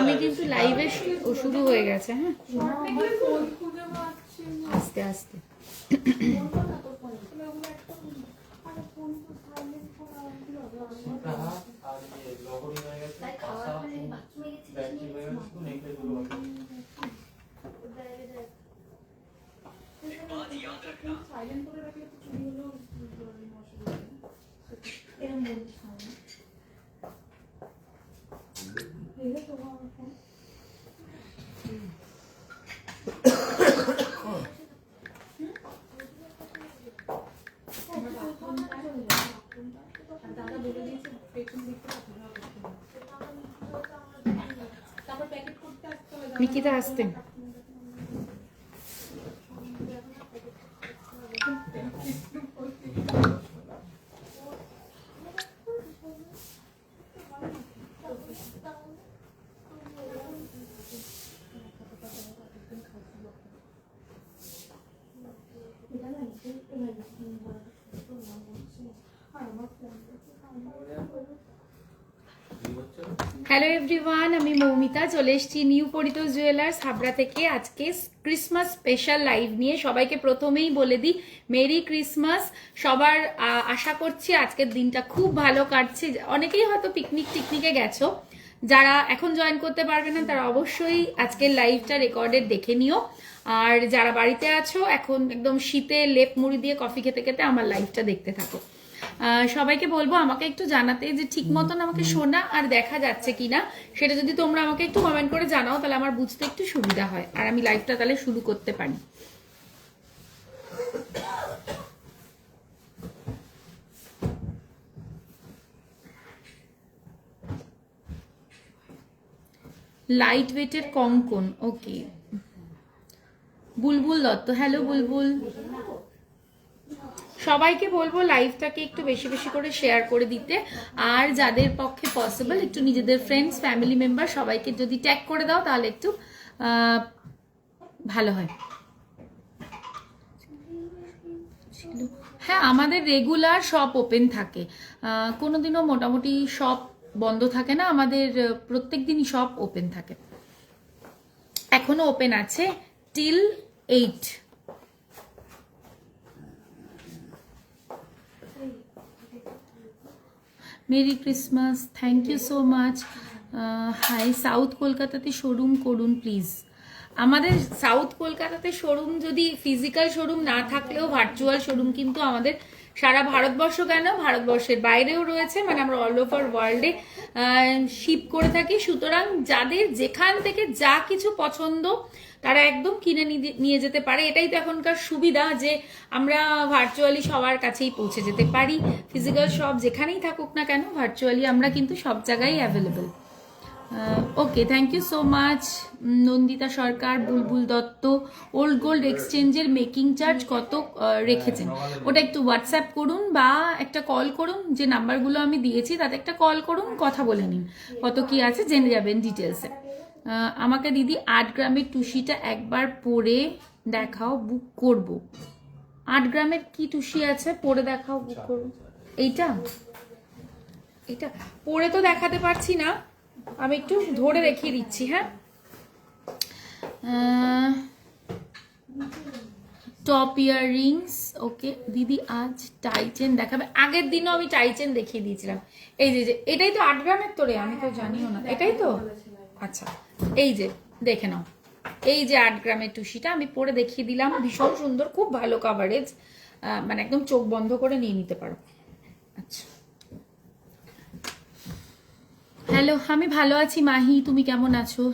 আমি কিন্তু লাইভে শুরু হয়ে গেছে। হ্যাঁ, আস্তে আস্তে। নিকিতা আসতে। হ্যালো এভরিওয়ান, আমি মৌমিতা চলে এসেছি নিউ পরিতোষ জুয়েলার্স হাবড়া থেকে। আজকে ক্রিসমাস স্পেশাল লাইভ নিয়ে সবাইকে প্রথমেই বলে দিই মেরি ক্রিসমাস। সবার আশা করছি আজকের দিনটা খুব ভালো কাটছে। অনেকেই হয়তো টিকনিকে গেছো, যারা এখন জয়েন করতে পারবে না তারা অবশ্যই আজকের লাইভটা রেকর্ডেড দেখে নিও। আর যারা বাড়িতে আছো এখন একদম শীতে লেপ মুড়ি দিয়ে কফি খেতে খেতে আমার লাইভটা দেখতে থাকো। সবাইকে বলবো আমাকে একটু জানাতে যে ঠিক মতন আমাকে শোনা আর দেখা যাচ্ছে কিনা, সেটা যদি তোমরা আমাকে একটু কমেন্ট করে জানাও তাহলে আমার বুঝতে একটু সুবিধা হয় আর আমি লাইভটা তাহলে শুরু করতে পারি। লাইট ওয়েটের কঙ্কন, ওকে। বুলবুল দত্ত, হ্যালো বুলবুল। সবাইকে বলবো লাইভটাকে একটু বেশি বেশি করে শেয়ার করে দিতে, আর যাদের পক্ষে পসিবল একটু নিজেদের ফ্রেন্ডস ফ্যামিলি মেম্বার সবাইকে যদি ট্যাগ করে দাও তাহলে একটু ভালো হয়। হ্যাঁ, আমাদের রেগুলার শপ ওপেন থাকে, কোনোদিনও মোটামুটি শপ বন্ধ থাকে না, আমাদের প্রত্যেক দিনই শপ ওপেন থাকে। এখনো ওপেন আছে till 8। Merry Christmas, thank you so much. Hi, south কলকাতাতে শোরুম করুন প্লিজ। আমাদের সাউথ কলকাতাতে শোরুম যদি ফিজিক্যাল শোরুম না থাকলেও ভার্চুয়াল শোরুম কিন্তু আমাদের সারা ভারতবর্ষ কেন ভারতবর্ষের বাইরেও রয়েছে, মানে আমরা অল ওভার ওয়ার্ল্ডে শিপ করে থাকি। সুতরাং যাদের যেখান থেকে যা কিছু পছন্দ তারা একদম কিনে নিয়ে যেতে পারে। এটাই তো এখনকার সুবিধা যে আমরা ভার্চুয়ালি সবার কাছেই পৌঁছে যেতে পারি। ফিজিক্যাল শপ যেখানেই থাকুক না কেন ভার্চুয়ালি আমরা কিন্তু সব জায়গায় available. Okay, thank you so much. Nandita Sarkar, Bulbul Datta, old gold এক্সচেঞ্জের মেকিং চার্জ কত রেখেছেন ওটা একটু হোয়াটসঅ্যাপ করুন বা একটা কল করুন। যে নাম্বারগুলো আমি দিয়েছি তাতে একটা কল করুন, কথা বলে নিন কত কি আছে, জেনে যাবেন ডিটেলসে। আমাকে দিদি 8 গ্রামের টুসিটা একবার পরে দেখাও, বুক করব। 8 গ্রামের কি টুসি আছে পরে দেখাও, বুক করব। এইটা এটা পরে তো দেখাতে পারছি না, আমি একটু ধরে দেখিয়ে দিচ্ছি। হ্যাঁ, টপ ইয়াররিংস, ওকে দিদি আজ টাই চেন দেখাবে। আগের দিনও আমি টাই চেন দেখিয়ে দিয়েছিলাম। এই যে এটাই তো 8 গ্রামের তোরে, আমি তো জানিও না, এটাই তো। আচ্ছা, এই যে দেখে নাও, এই যে 8 গ্রামের টুসিটা আমি পরে দেখিয়ে দিলাম, ভীষণ সুন্দর, খুব ভালো কাভারেজ, মানে একদম চোখ বন্ধ করে নিয়ে নিতে পারো। আচ্ছা, হ্যালো, আমি ভালো আছি মাহি, তুমি কেমন আছো?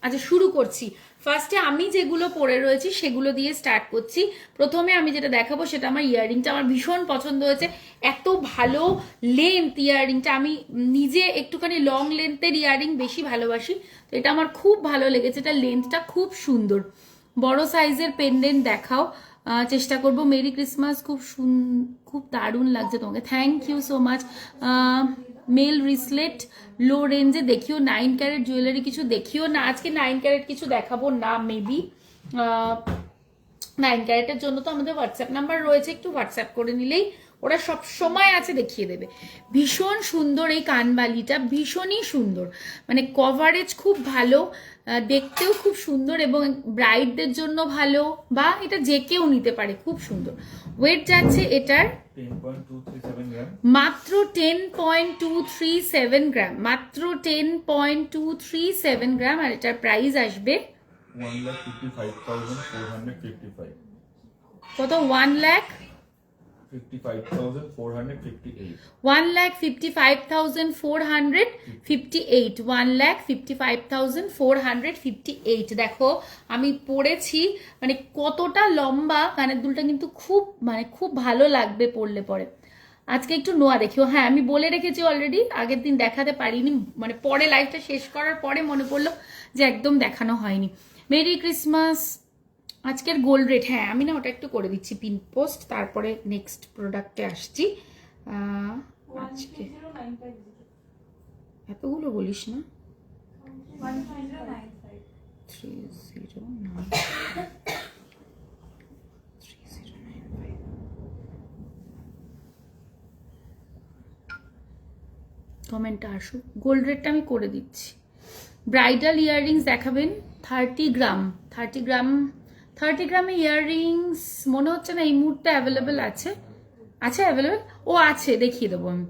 আচ্ছা, শুরু করছি। ফার্স্টে আমি যেগুলো পরে রয়েছি সেগুলো দিয়ে স্টার্ট করছি। প্রথমে আমি যেটা দেখাবো সেটা আমার ইয়াররিংটা, আমার ভীষণ পছন্দ হয়েছে। এত ভালো লেন্থ ইয়াররিংটা, আমি নিজে একটুখানি লং লেন্থের ইয়াররিং বেশি ভালোবাসি, তো এটা আমার খুব ভালো লেগেছে। এটা লেন্থটা খুব সুন্দর। বড় সাইজের পেন্ডেন্ট দেখাও, চেষ্টা করব। মেরি ক্রিসমাস, খুব দারুণ লাগছে তোমাকে, থ্যাংক ইউ সো মাচ। মেল রিসলেট লো রেঞ্জে দেখিও, 9 ক্যারেট জুয়েলারি কিছু দেখিও না। আজকে 9 ক্যারেট কিছু দেখাবো না, মেবি 9 ক্যারেটের জন্য তো আমাদের হোয়াটসঅ্যাপ নাম্বার রয়েছে, একটু হোয়াটসঅ্যাপ করে নিলেই ওরা সব সময় আছে, দেখিয়ে দেবে। ভীষণ সুন্দর এই কানবালিটা, ভীষণই সুন্দর, মানে কভারেজ খুব ভালো, দেখতেও খুব সুন্দর এবং ব্রাইডদের জন্য ভালো, বা এটা যে কেউ নিতে পারে, খুব সুন্দর। ওয়েট যাচ্ছে এটার মাত্র 10.237 গ্রাম, মাত্র 10.237 গ্রাম। আর এটার প্রাইস আসবে 1,55,455 কত? 1,55,458 1,55,458 1,55,458। দেখো আমি পরেছি, মানে কতটা লম্বা কানের দুলটা, কিন্তু খুব মানে খুব ভালো লাগবে পরলে পরে। আজকে একটু নোয়া দেখিও। হ্যাঁ, আমি বলে রেখেছি অলরেডি, আগের দিন দেখাতে পারিনি, মানে পরে লাইভটা শেষ করার পরে মনে পড়লো যে একদম দেখানো হয়নি। Merry Christmas. আজকের গোল্ড রেট, হ্যাঁ আমি না ওটা একটু করে দিচ্ছি পিন পোস্ট, তারপরে নেক্সট প্রোডাক্টে আসছি। আজকে এতগুলো বলিস না। 3095 কমেন্টটা আসুক। গোল্ড রেটটা আমি করে দিচ্ছি। ব্রাইডাল ইয়াররিংস দেখাবেন 30 গ্রাম। 30 গ্রামে ইয়াররিংস মনে হচ্ছে না এই মুহূর্তে অ্যাভেলেবেল আছে। আছে অ্যাভেলেবেল? ও আছে, দেখিয়ে দেবো আমি।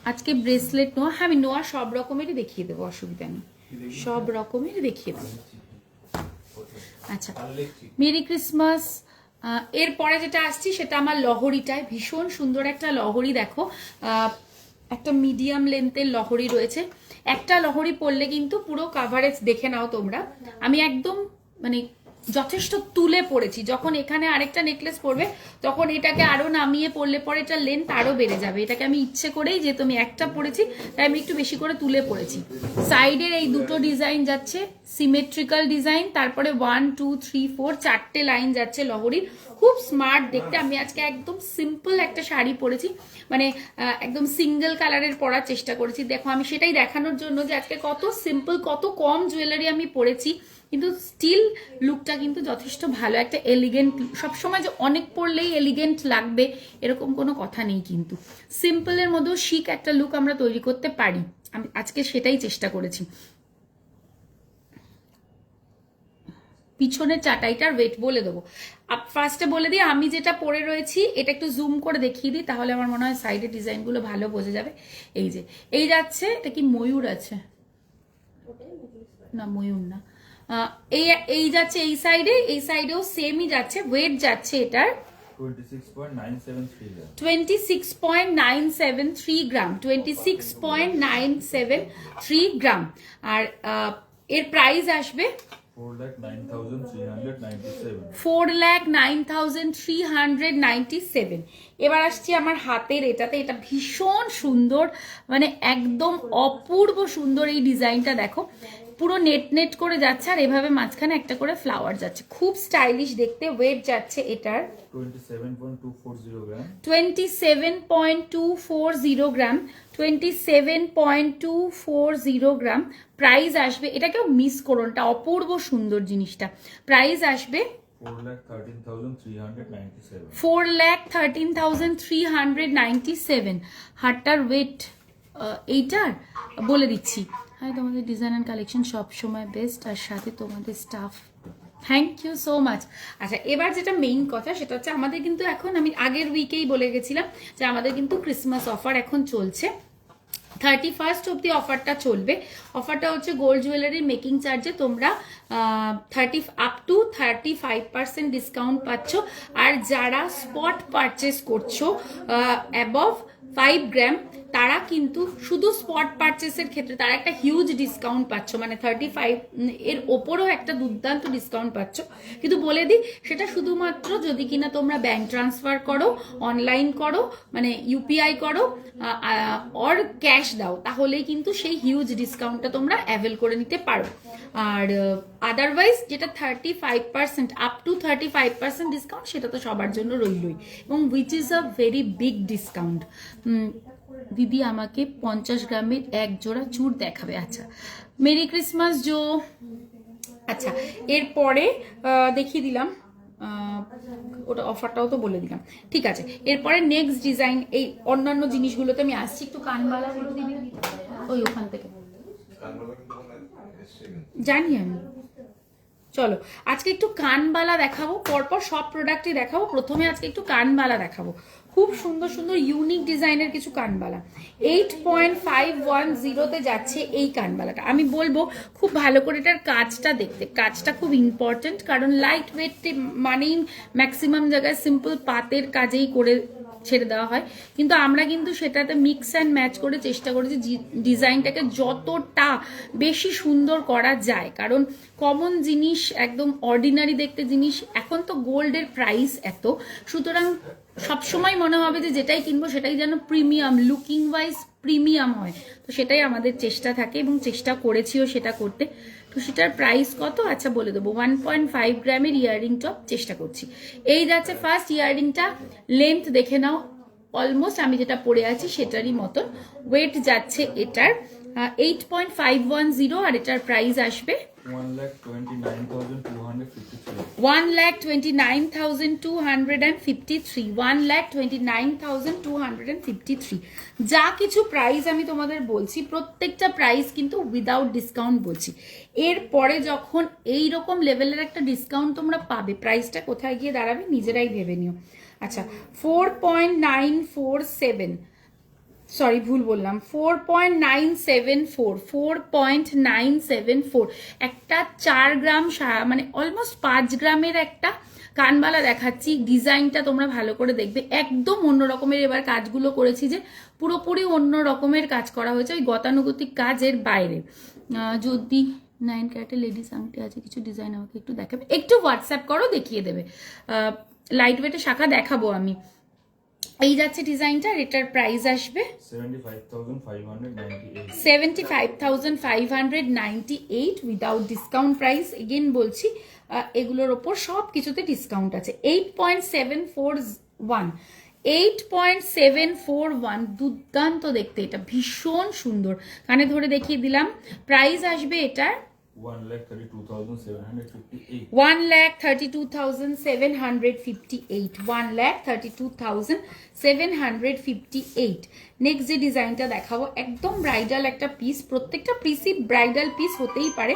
আজকে ব্রেসলেট নোয়া, হ্যাঁ আমি নোয়া সব রকমেরই দেখিয়ে দেবো, অসুবিধা নেই, সব রকমেরই দেখিয়ে দেবো। আচ্ছা, মেরি ক্রিসমাস। এরপরে যেটা আসছি সেটা আমার লহরিটায়, ভীষণ সুন্দর একটা লহরি। দেখো একটা মিডিয়াম লেন্থের লহরি রয়েছে। একটা লহরি পরলে কিন্তু পুরো কাভারেজ দেখে নাও তোমরা। আমি একদম মানে যথেষ্ট তুলে পড়েছি। যখন এখানে আরেকটা নেকলেস পরবে তখন এটাকে আরো নামিয়ে পরলে পরে এটার লেন্থ আরো বেড়ে যাবে। এটাকে আমি ইচ্ছে করেই, যেহেতু আমি একটা পরেছি তাই আমি একটু বেশি করে তুলে পড়েছি। সাইডের এই দুটো ডিজাইন যাচ্ছে সিমেট্রিক্যাল ডিজাইন, তারপরে 1 2 3 4 চারটে লাইন যাচ্ছে লহরির, খুব স্মার্ট দেখতে। আমি আজকে একদম সিম্পল একটা শাড়ি পরেছি, মানে একদম সিঙ্গেল কালারের পরার চেষ্টা করেছি। দেখো আমি সেটাই দেখানোর জন্য যে আজকে কত সিম্পল, কত কম জুয়েলারি আমি পরেছি, কিন্তু স্টিল লুকটা কিন্তু যথেষ্ট ভালো, একটা এলিগেন্ট। সবসময় যে অনেক পরলেই এলিগেন্ট লাগবে এরকম কোনো কথা নেই, কিন্তু সিম্পলের মধ্যেও শিক একটা লুক আমরা তৈরি করতে পারি। আমি আজকে সেটাই চেষ্টা করেছি। পিছনের চাটাইটার ওয়েট বলে দেবো। ফার্স্টে বলে দিই আমি যেটা পরে রয়েছি, এটা একটু জুম করে দেখিয়ে দিই, তাহলে আমার মনে হয় সাইডের ডিজাইনগুলো ভালো বোঝা যাবে। এই যে এই যাচ্ছে, এটা কি ময়ূর আছে? না ময়ূর না, এই যাচ্ছে এই সাইডেও সেমই যাচ্ছে। ওয়েট যাচ্ছে এটার 26.973 গ্রাম, 26.973 গ্রাম। আর এর প্রাইস আসবে 4,09,397। এবার আসছি আমার হাতের এটাতে। এটা ভীষণ সুন্দর, মানে একদম অপূর্ব সুন্দর এই ডিজাইনটা। দেখো পুরো নেট নেট করে যাচ্ছে, আর এভাবে মাঝখানে একটা করে ফ্লাওয়ার যাচ্ছে, খুব স্টাইলিশ দেখতে। ওয়েট যাচ্ছে এটার 27.240 গ্রাম, 27.240 গ্রাম। প্রাইস আসবে, এটাকেও মিস করো, এটা অপূর্ব সুন্দর জিনিসটা। প্রাইস আসবে 4,13,397। হারটার ওয়েট এইটার বলে দিচ্ছি। হ্যাঁ, তোমাদের ডিজাইন অ্যান্ড কালেকশন সবসময় বেস্ট, আর সাথে তোমাদের staff, thank you so much. আচ্ছা, এবার যেটা মেইন কথা সেটা হচ্ছে আমাদের কিন্তু এখন, আমি আগের উইকেই বলে গেছিলাম যে আমাদের কিন্তু ক্রিসমাস অফার এখন চলছে। 31st অব্দি অফারটা চলবে। অফারটা হচ্ছে গোল্ড জুয়েলারি মেকিং চার্জে তোমরা আপ টু 35% ডিসকাউন্ট পাচ্ছ। আর যারা স্পট পারচেস করছো অ্যাবভ 5 গ্রাম, তারা কিন্তু শুধু স্পট পারচেসের ক্ষেত্রে তারা একটা হিউজ ডিসকাউন্ট পাচ্ছ, মানে 35 এর ওপরও একটা দুর্দান্ত ডিসকাউন্ট পাচ্ছ। কিন্তু বলে দিই, সেটা শুধুমাত্র যদি কিনা তোমরা ব্যাংক ট্রান্সফার করো, অনলাইন করো, মানে ইউপিআই করো, অর ক্যাশ দাও, তাহলেই কিন্তু সেই হিউজ ডিসকাউন্টটা তোমরা অ্যাভেল করে নিতে পারো। আর আদারওয়াইজ যেটা 35% আপ টু 35% ডিসকাউন্ট, সেটা তো সবার জন্য রইলই, এবং which is a very big discount. দিদি আমাকে 50 গ্রামের এক জোড়া চূড় দেখাবে। আচ্ছা, মেরি ক্রিসমাস জো। আচ্ছা, এরপরে দেখিয়ে দিলাম, ওটা অফারটাও তো বলে দিলাম, ঠিক আছে। এরপরে নেক্সট ডিজাইন, এই অন্যান্য জিনিসগুলোতে আমি আসছি। একটু কানবালাগুলো দিবি ওই ওখান থেকে, জানি আমি। চলো আজকে একটু কানবালা দেখাবো, পরপর সব প্রোডাক্টই দেখাবো। প্রথমে আজকে একটু কানবালা দেখাবো, খুব সুন্দর সুন্দর ইউনিক ডিজাইনের কিছু কানবালা। 8.510 যাচ্ছে এই কানবালাটা। আমি বলবো খুব ভালো করে এটার কাজটা দেখতে, কাজটা খুব ইম্পর্টেন্ট, কারণ লাইট ওয়েট মানেই ম্যাক্সিমাম জায়গায় সিম্পল পাতের কাজেই করে ছেড়ে দেওয়া হয়, কিন্তু আমরা কিন্তু সেটাতে মিক্স অ্যান্ড ম্যাচ করে চেষ্টা করেছি ডিজাইনটাকে যতটা বেশি সুন্দর করা যায়, কারণ কমন জিনিস, একদম অর্ডিনারি দেখতে জিনিস, এখন তো গোল্ডের প্রাইস এত, সুতরাং সবসময় মনে হবে যে যেটাই কিনবো সেটাই যেন প্রিমিয়াম, লুকিং ওয়াইজ প্রিমিয়াম হয়। তো সেটাই আমাদের চেষ্টা থাকে এবং চেষ্টা করেছিও সেটা করতে। তো সেটার প্রাইস কত, আচ্ছা বলে দেবো। 1.5 গ্রামের ইয়াররিং টপ চেষ্টা করছি। এই যাচ্ছে ফার্স্ট ইয়াররিংটা, লেন্থ দেখে নাও, অলমোস্ট আমি যেটা পরে আছি সেটারই মতন। ওয়েট যাচ্ছে এটার 8.510, আর এটার প্রাইস আসবে 1,29,253। 1,29,253। যা কিছু প্রাইস আমি তোমাদের বলছি, প্রত্যেকটা প্রাইস কিন্তু উইদাউট ডিসকাউন্ট বলছি। এরপরে যখন এই রকম লেভেলের একটা ডিসকাউন্ট তোমরা পাবে, প্রাইসটা কোথায় গিয়ে দাঁড়াবে নিজেরাই ভেবে নিও। আচ্ছা, 4.947, সরি ভুল বললাম, 4.974, 4.974। একটা 4 গ্রাম মানে অলমোস্ট 5 গ্রামের একটা কানবালা দেখাচ্ছি। ডিজাইনটা তোমরা ভালো করে দেখবে, একদম অন্য রকমের এবার কাজগুলো করেছি, যে পুরোপুরি অন্য রকমের কাজ করা হয়েছে, ওই গতানুগতিক কাজের বাইরে। যদি 9 ক্যারেটের লেডিস আংটি আছে, কিছু ডিজাইন আমাকে একটু দেখাবে, একটু হোয়াটসঅ্যাপ করো, দেখিয়ে দেবে। লাইট ওয়েটের শাখা দেখাবো আমি। এই যাচ্ছে ডিজাইনটা, এটার প্রাইস আসবে 75,598 উইদাউট ডিসকাউন্ট প্রাইস। এগেন বলছি, এগুলোর ওপর সব কিছুতে ডিসকাউন্ট আছে। 8.741, 8.741, দুর্দান্ত দেখতে, এটা ভীষণ সুন্দর। কানে ধরে দেখিয়ে দিলাম। প্রাইস আসবে এটার 1,32,758. 1,32,758, 1,32,758। নেক্সট যে ডিজাইনটা দেখাবো, একদম ব্রাইডাল একটা পিস, প্রত্যেকটা পিসই ব্রাইডাল পিস হতেই পারে।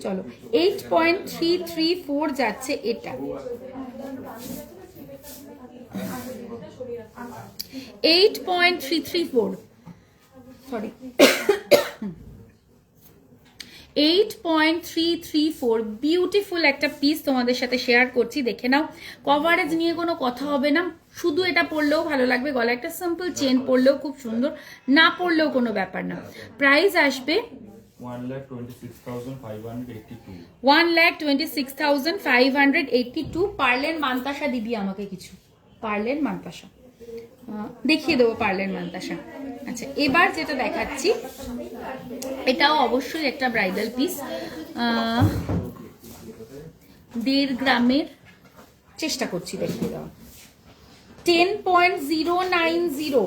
চলো, 8.334 যাচ্ছে এটা। 8.334, সরি 8.334, বিউটিফুল একটা পিস তোমাদের সাথে শেয়ার করছি, দেখে নাও। কভারেজ নিয়ে কোনো কথা হবে না, শুধু এটা পরলেও ভালো লাগবে, গলায় একটা সিম্পল চেন পরলেও খুব সুন্দর, না পরলেও কোনো ব্যাপার না। প্রাইস আসবে 1,26,582. 1,26,582। পার্লের মান্তাসা দিবি আমাকে কিছু, পার্লের মান্তাসা দেখিয়ে দেবো, পার্লের মান্তাসা। আচ্ছা, এবার যেটা দেখাচ্ছি, এটাও অবশ্যই একটা ব্রাইডাল পিস, 1.5 গ্রামের চেষ্টা করছি দেখিয়ে দেওয়া। 10.090,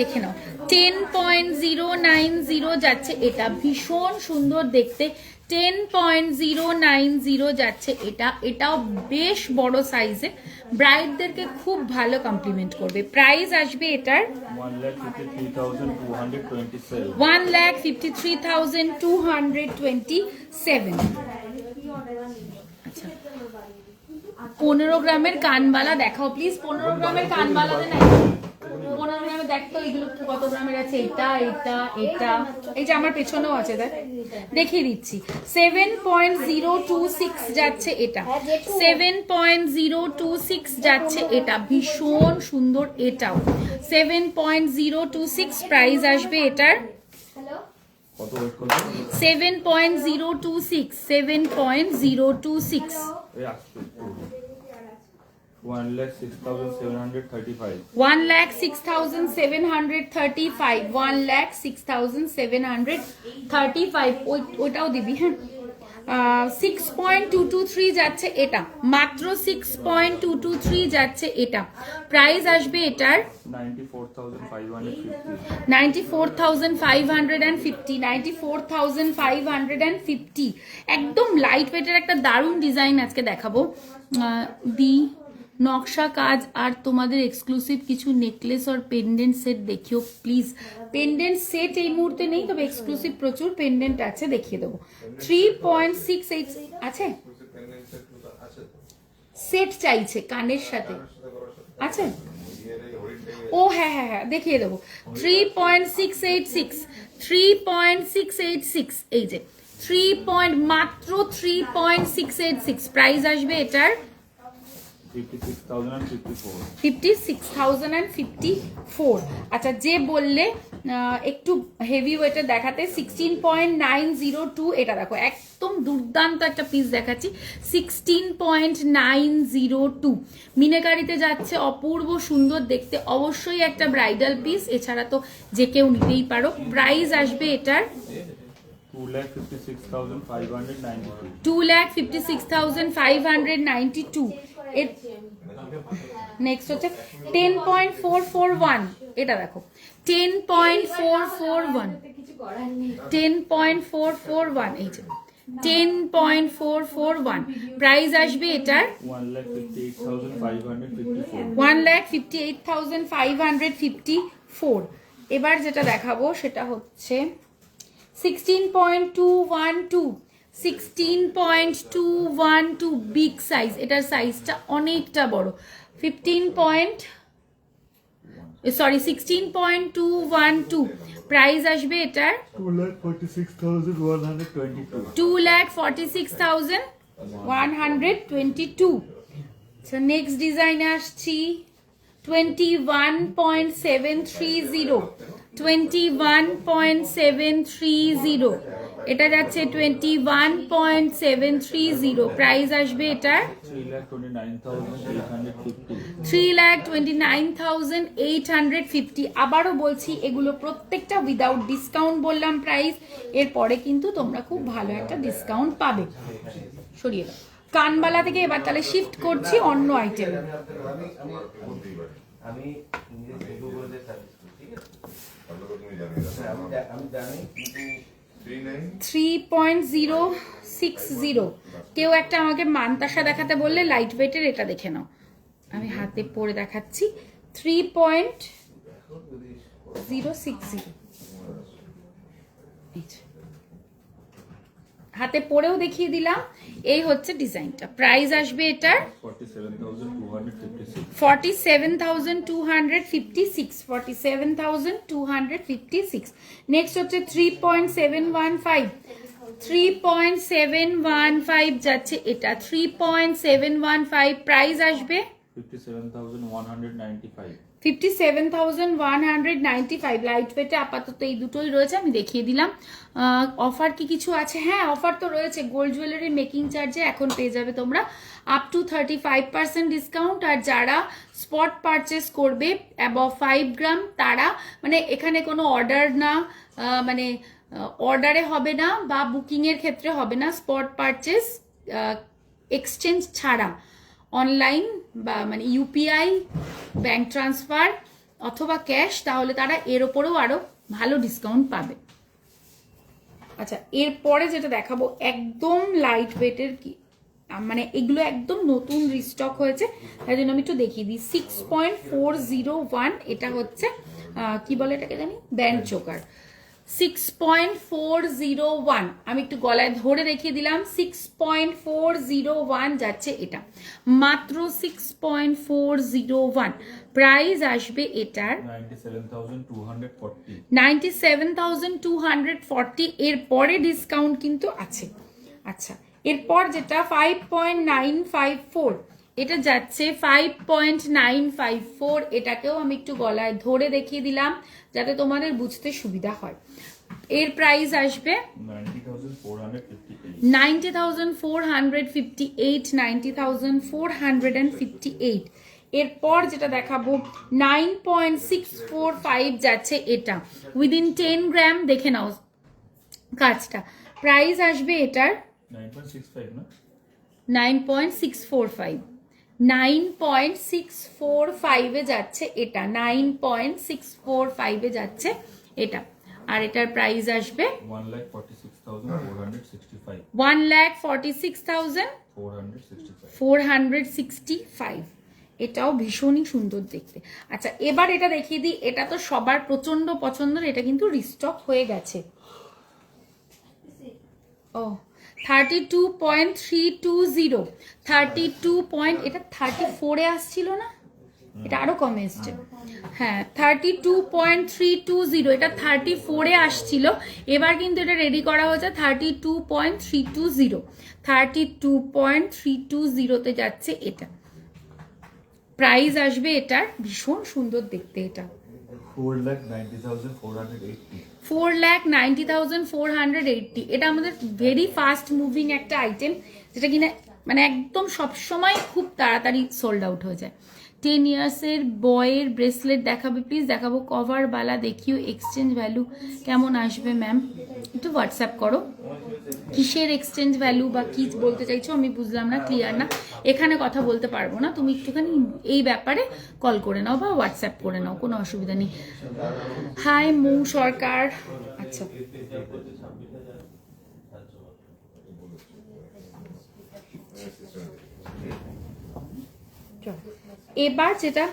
দেখে নাও, 10.090 যাচ্ছে এটা, ভীষণ সুন্দর দেখতে। 10.090 যাচ্ছে এটা, এটাও বেশ বড় সাইজে, ব্রাইডদেরকে খুব ভালো কমপ্লিমেন্ট করবে। প্রাইস আসবে এটার 1,53,227. 1,53,227। আচ্ছা, 15 গ্রামের কানবালা দেখাও প্লিজ। 15 গ্রামের কানবালাতে নাই, 15 গ্রামের দেখতো এগুলো কত গ্রামের আছে। এটা এটা এটা, এই যে আমার পেছনেও আছে, দেখিয়ে দিচ্ছি। 7.026 যাচ্ছে এটা, 7.026 যাচ্ছে এটা, ভীষণ সুন্দর এটাও। 7.026 প্রাইস আসবে এটার। 7.026, 7.026। 1,06,735. 1,06,735, 1,06,735। ওটাও দিবি, হ্যাঁ। 6.223 যাচ্ছে এটা, মাত্র 6.223 যাচ্ছে এটা। প্রাইস আসবে এটার 94,550 একদম লাইট ওয়েটের একটা দারুণ ডিজাইন আজকে দেখাবো। দি নকশা কাজ আর তোমাদের এক্সক্লুসিভ কিছু নেকলেস আর পেন্ডেন্ট সেট দেখিও প্লিজ। পেন্ডেন্ট সেট এই মুহূর্তে নেই, তবে এক্সক্লুসিভ প্রচুর পেন্ডেন্ট আছে, দেখিয়ে দেবো। 3.68 আছে, সেট চাইছে কানের সাথে আছে। ও হ্যাঁ হ্যাঁ হ্যাঁ দেখিয়ে দেবো। 3.686 এই যে মাত্র 3.686 প্রাইস আসবে এটার 56,054। আচ্ছা, যে বললে একটু হেভি ওয়েটের দেখাতে 16.902 এটা দেখো, একদম দুর্দান্ত একটা পিস দেখাচ্ছি। 16.902 মিনেকারিতে যাচ্ছে, অপূর্ব সুন্দর দেখতে, অবশ্যই একটা ব্রাইডাল পিস, এছাড়া তো যে কেউ নিতেই পারো। প্রাইস আসবে এটার 2,56,592। এর নেক্সট হচ্ছে 10.441 এটা দেখো, 10.441 এই যে 10.441 প্রাইস আসবে এটার 1,58,554। এবার যেটা দেখাবো সেটা হচ্ছে 16.212 বিগ সাইজ, এটার সাইজটা অনেকটা বড়। 16.212 প্রাইস আসবে এটার 2,46,122। আচ্ছা, নেক্সট ডিজাইনে আসছি 21.730 এটা যাচ্ছে 21.730 প্রাইস আসবে এটার 3,29,850। আবারও বলছি, এগুলো প্রত্যেকটা উইদাউট ডিসকাউন্ট বললাম প্রাইস, এরপরে কিন্তু তোমরা খুব ভালো একটা ডিসকাউন্ট পাবে। সরিয়ে দাও কানবালা থেকে, এবার তাহলে শিফট করছি অন্য আইটেম। আমি গুগলে সার্চ করি, ঠিক আছে? আমি জানি কিন্তু 3.060 কেউ একটা আমাকে মানতাসা দেখাতে বললে লাইট ওয়েটের, এটা দেখে নাও, আমি হাতে পরে দেখাচ্ছি। 3.060 হাতে পরেও দেখিয়ে দিলাম। এই হচ্ছে ডিজাইনটা। প্রাইস আসবে এটার 47,256। নেক্সট হচ্ছে 3.715 যাচ্ছে এটা, 3.715 প্রাইস আসবে 57,195। লাইট ওয়েটে আপাতত এই দুটোই রয়েছে, আমি দেখিয়ে দিলাম। অফার কি কিছু আছে? হ্যাঁ, অফার তো রয়েছে। গোল্ড জুয়েলারি মেকিং চার্জে এখন পেয়ে যাবে তোমরা আপ টু 35% ডিসকাউন্ট। আর যারা স্পট পারচেস করবে অ্যাবভ 5 গ্রাম, তারা মানে এখানে কোনো অর্ডার না, মানে অর্ডারে হবে না বা বুকিংয়ের ক্ষেত্রে হবে না, স্পট পারচেস এক্সচেঞ্জ ছাড়া অনলাইন বা মানে ইউপিআই, ব্যাংক ট্রান্সফার অথবা ক্যাশ, তাহলে তারা এর ওপরেও আরো ভালো ডিসকাউন্ট পাবে। আচ্ছা, এরপরে যেটা দেখাবো একদম লাইট ওয়েটের, কি মানে এগুলো একদম নতুন রিস্টক হয়েছে, তাই জন্য আমি একটু দেখিয়ে দিই। 6.401 এটা হচ্ছে কি বলে এটাকে জানি, ব্যান্ড চোকার। 6.401 আমি একটু গলায় ধরে দেখিয়ে দিলাম। 6.401 যাচ্ছে এটা, মাত্র 6.401 প্রাইস আসবে এটার 97,240। এরপরে ডিসকাউন্ট কিন্তু আছে। আচ্ছা, এরপর যেটা 5.954 এটা যাচ্ছে 5.954। এটাকেও আমি একটু গলায় ধরে দেখিয়ে দিলাম যাতে তোমাদের বুঝতে সুবিধা হয়। এর প্রাইস আসবে 90,458। 90,458। এরপর যেটা দেখাবো 9.645 যাচ্ছে এটা, উইদিন 10 গ্রাম। দেখে নাও কাজটা। প্রাইস আসবে এটার 9.65 না 9.645 9.645 এ যাচ্ছে এটা 9.645 এ যাচ্ছে এটা আর এটার প্রাইস আসবে 1,46,465 1,46,465 এটাও ভীষণই সুন্দর দেখতে। আচ্ছা এবার এটা দেখিয়ে দিই, এটা তো সবার প্রচন্ড পছন্দের, এটা কিন্তু রিস্টক হয়ে গেছে। ও 32.320 এটা 34 এ আসছিল না, এটা আরো কমে এসছে। হ্যাঁ 32.320 এটা 34 এ আসছিল, এবার কিন্তু এটা রেডি করা হয়েছে 32.320 তে যাচ্ছে এটা। প্রাইস আসবে এটার ভীষণ সুন্দর দেখতে, এটা 4,90,480 4,90,480 এটা আমাদের ভেরি ফাস্ট মুভিং একটা আইটেম, যেটা কিনা মানে একদম সবসময় খুব তাড়াতাড়ি সোল্ড আউট হয়ে যায়। 10 ইয়ার্সের বয়ের ব্রেসলেট দেখাবে প্লিজ, দেখাবো কভার বালা দেখিও, এক্সচেঞ্জ ভ্যালু কেমন আসবে ম্যাম একটু হোয়াটসঅ্যাপ করো। কিসের এক্সচেঞ্জ ভ্যালু বা কি বলতে চাইছো আমি বুঝলাম না, ক্লিয়ার না, এখানে কথা বলতে পারবো না, তুমি একটুখানি এই ব্যাপারে কল করে নাও বা হোয়াটসঅ্যাপ করে নাও, কোনো অসুবিধা নেই। হাই মৌ সরকার। আচ্ছা এবার যেটা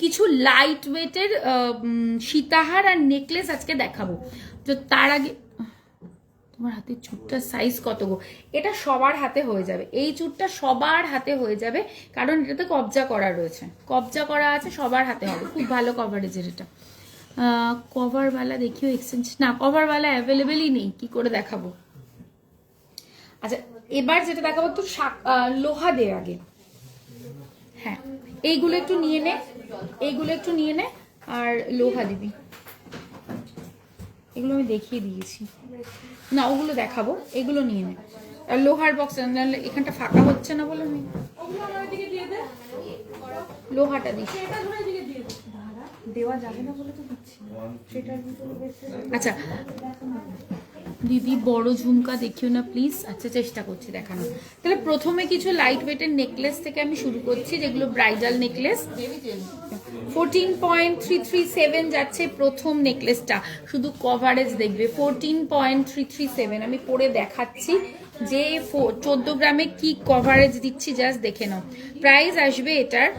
কিছু লাইট ওয়েটের সীতাহার আর নেকলেস আজকে দেখাবো, তো তার আগে তোমার হাতের চুটটার সাইজ কত গো? এটা সবার হাতে হয়ে যাবে, এই চুটটা সবার হাতে হয়ে যাবে, কারণ এটাতে কবজা করা রয়েছে, কবজা করা আছে, সবার হাতে হবে, খুব ভালো কভারেজের এটা। কভারওয়ালা দেখিও এক্সচেঞ্জ, না কভারওয়ালা অ্যাভেলেবেলই নেই, কি করে দেখাবো। আচ্ছা এবার যেটা দেখাবো তো লোহা দে আগে, হ্যাঁ এইগুলো একটু নিয়ে নে, এইগুলো একটু নিয়ে নে, আর লোহা দিবি, এগুলো আমি দেখিয়ে দিয়েছি না, ওগুলো দেখাবো, এগুলো নিয়ে নে, আর লোহার বক্স নাহলে এখানটা ফাঁকা হচ্ছে না বলে আমি লোহাটা দিচ্ছি, দেওয়া যাবে না বলে তো দিচ্ছি। আচ্ছা দিদি বড় ঝুমকা দেখিও না প্লিজ, আচ্ছা চেষ্টা করছি দেখানো। তাহলে প্রথমে কিছু লাইট ওয়েটের নেকলেস থেকে আমি শুরু করছি, যেগুলো ব্রাইডাল নেকলেস। 14.337 যাচ্ছে প্রথম নেকলেসটা, শুধু কভারেজ দেখবে 14.337, আমি পরে দেখাচ্ছি যে 14 গ্রামে কি কভারেজ দিচ্ছি, জাস্ট দেখে নাও। প্রাইস আসবে এটার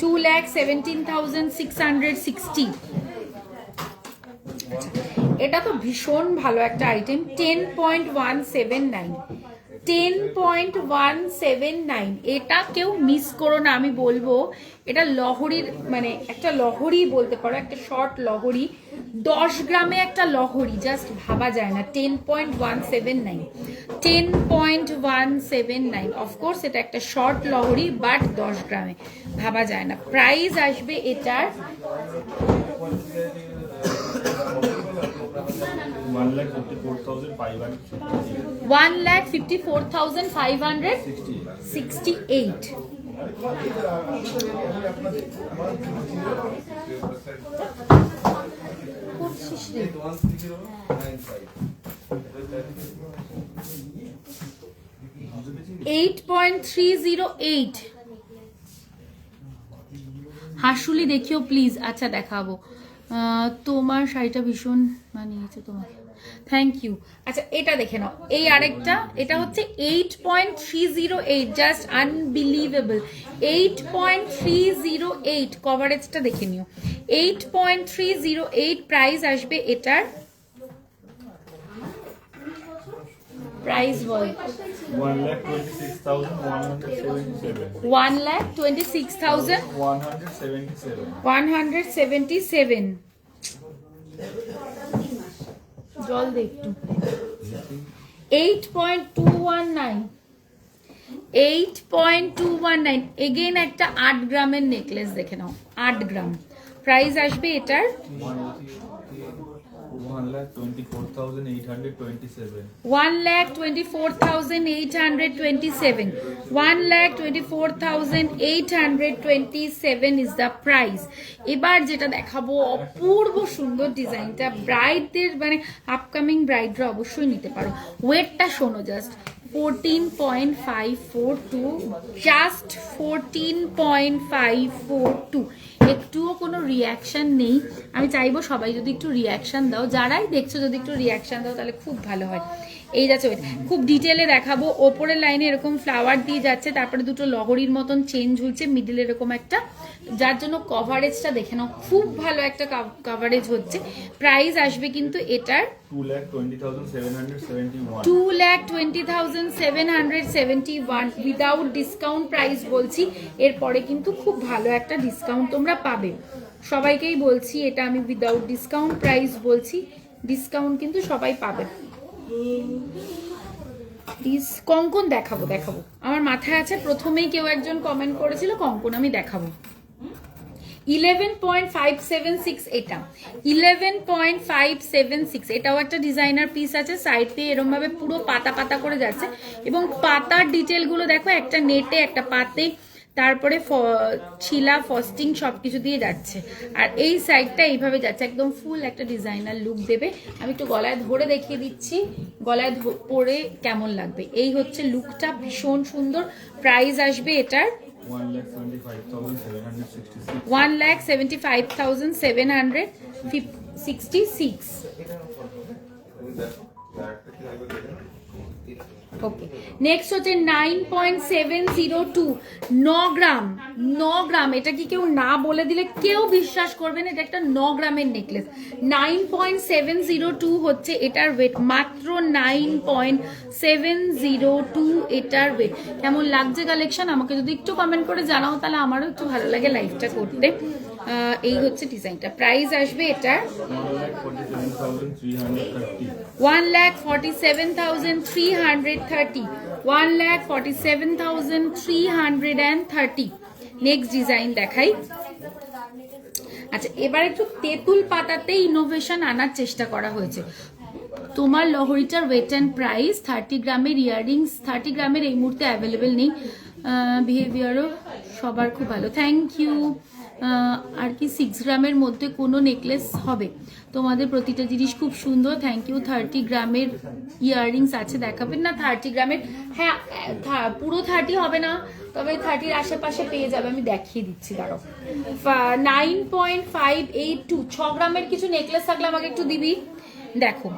2,17,660। এটা তো ভীষণ ভালো একটা আইটেম, 10.179 এটা কেউ মিস করো না, আমি বলবো এটা লহরীর মানে একটা লহরী বলতে পারো, একটা শর্ট লহরী, 10 গ্রামে একটা লহরী, জাস্ট ভাবা যায় না। 10.179 অফকোর্স এটা একটা শর্ট লহরী, বাট 10 গ্রামে, ভাবা যায় না। প্রাইস আসবে এটার 1,54,568। করছিস রে 8.308 হাসুলি দেখিও প্লিজ। আচ্ছা দেখাবো, তোমার শাড়িটা ভীষণ মানিয়েছে তোমাকে, থ্যাংক ইউ। আচ্ছা এটা দেখে নাও, এই আরেকটা, এটা হচ্ছে 8.308, জাস্ট আনবিলিভেবল, 8.308 কভারেজটা দেখে নিও, 8.308 প্রাইস আসবে এটার। প্রাইস বল 1,26,177 জল দে একটু। 8.219 এগেইন একটা 8 গ্রামের নেকলেস দেখে নাও, 8 গ্রাম। প্রাইস আসবে এটার 1,24,827. 1,24,827. 1,24,827 is the price. এবার যেটা দেখাবো অপূর্ব সুন্দর ডিজাইনটা, ব্রাইডদের মানে আপকামিং ব্রাইডরা অবশ্যই নিতে পারো। ওয়েটটা শোনো জাস্ট, 14.542, জাস্ট 14.542। একটুও কোনো রিয়াকশন নেই। আমি চাইবো সবাই যদি একটু রিয়াকশন দাও, যারাই দেখছো যদি একটু রিয়াকশন দাও তাহলে খুব ভালো হয়। এই যাচ্ছে খুব ডিটেলে দেখাবো। ওপরের লাইনে এরকম ফ্লাওয়ার দিয়ে যাচ্ছে, তারপরে দুটো লহরির মতন চেন ঝুলছে, মিডিল এরকম একটা, যার জন্য কভারেজটা দেখে নাও, খুব ভালো একটা কভারেজ হচ্ছে। প্রাইস আসবে কিন্তু এটার 2,20,771. 2,20,771 উইদাউট ডিসকাউন্ট প্রাইস বলছি। এরপরে কিন্তু খুব ভালো একটা ডিসকাউন্ট তোমরা পাবে, সবাইকেই বলছি এটা আমি উইদাউট ডিসকাউন্ট প্রাইস বলছি, ডিসকাউন্ট কিন্তু সবাই পাবে। কঙ্কন দেখাবো আমার মাথায় আছে, প্রথমেই কেউ একজন কমেন্ট করেছিল কঙ্কন আমি দেখাবো। 11.576 এটা 11.576, এটাও একটা ডিজাইনার পিস আছে। সাইড দিয়ে এরকম ভাবে পুরো পাতা পাতা করে যাচ্ছে এবং পাতার ডিটেল গুলো দেখো, একটা নেটে একটা পাতে, তারপরে ছিলা ফস্টিং সবকিছু দিয়ে যাচ্ছে, আর এই সাইডটা এইভাবে যাচ্ছে, একদম ফুল একটা ডিজাইনার লুক দেবে। আমি একটু গলায় ধরে দেখিয়ে দিচ্ছি গলায় পরে কেমন লাগবে। এই হচ্ছে লুকটা, ভীষণ সুন্দর। প্রাইস আসবে এটার 1,75,766. 1,75,766। ওকে, নেক্সট হচ্ছে 9.702, 9 গ্রাম। 9 গ্রাম, এটা কি কেউ না বলে দিলে কেউ বিশ্বাস করবে না, এটা একটা 9 গ্রামের নেকলেস। 9.702 হচ্ছে এটার ওয়েট, মাত্র 9.702 এটার ওয়েট। কেমন লাগছে কালেকশন আমাকে যদি একটু কমেন্ট করে জানাও, তাহলে আমারও একটু ভালো লাগে লাইভটা করতে। এই হচ্ছে ডিজাইনটা। প্রাইস আসবে এটার 1,47,330. 1,47,330, 1,47,330। নেক্সট ডিজাইন দেখাই। আচ্ছা, এবার একটু তেঁতুল পাতাতে ইনোভেশন আনার চেষ্টা করা হয়েছে। তোমার লহরিটার ওয়েট অ্যান্ড প্রাইস 30 গ্রামের ইয়াররিংস, 30 গ্রামের এই মুহূর্তে অ্যাভেলেবেল নেই। বিহেভিয়ারও সবার খুব ভালো, থ্যাংক ইউ। আর কি 6 গ্রামের মধ্যে কোনো নেকলেস হবে? তোমাদের প্রতিটা জিনিস খুব সুন্দর, থ্যাংক ইউ। 30 গ্রামের ইয়াররিংস আছে, দেখাবেন না? 30 গ্রামের, হ্যাঁ পুরো 30 হবে না, তবে 30-র আশেপাশে পেয়ে যাবে, আমি দেখিয়ে দিচ্ছি দাঁড়াও। 9.582, 6 গ্রামের কিছু নেকলেস থাকলে আমাকে একটু দিবি। দেখো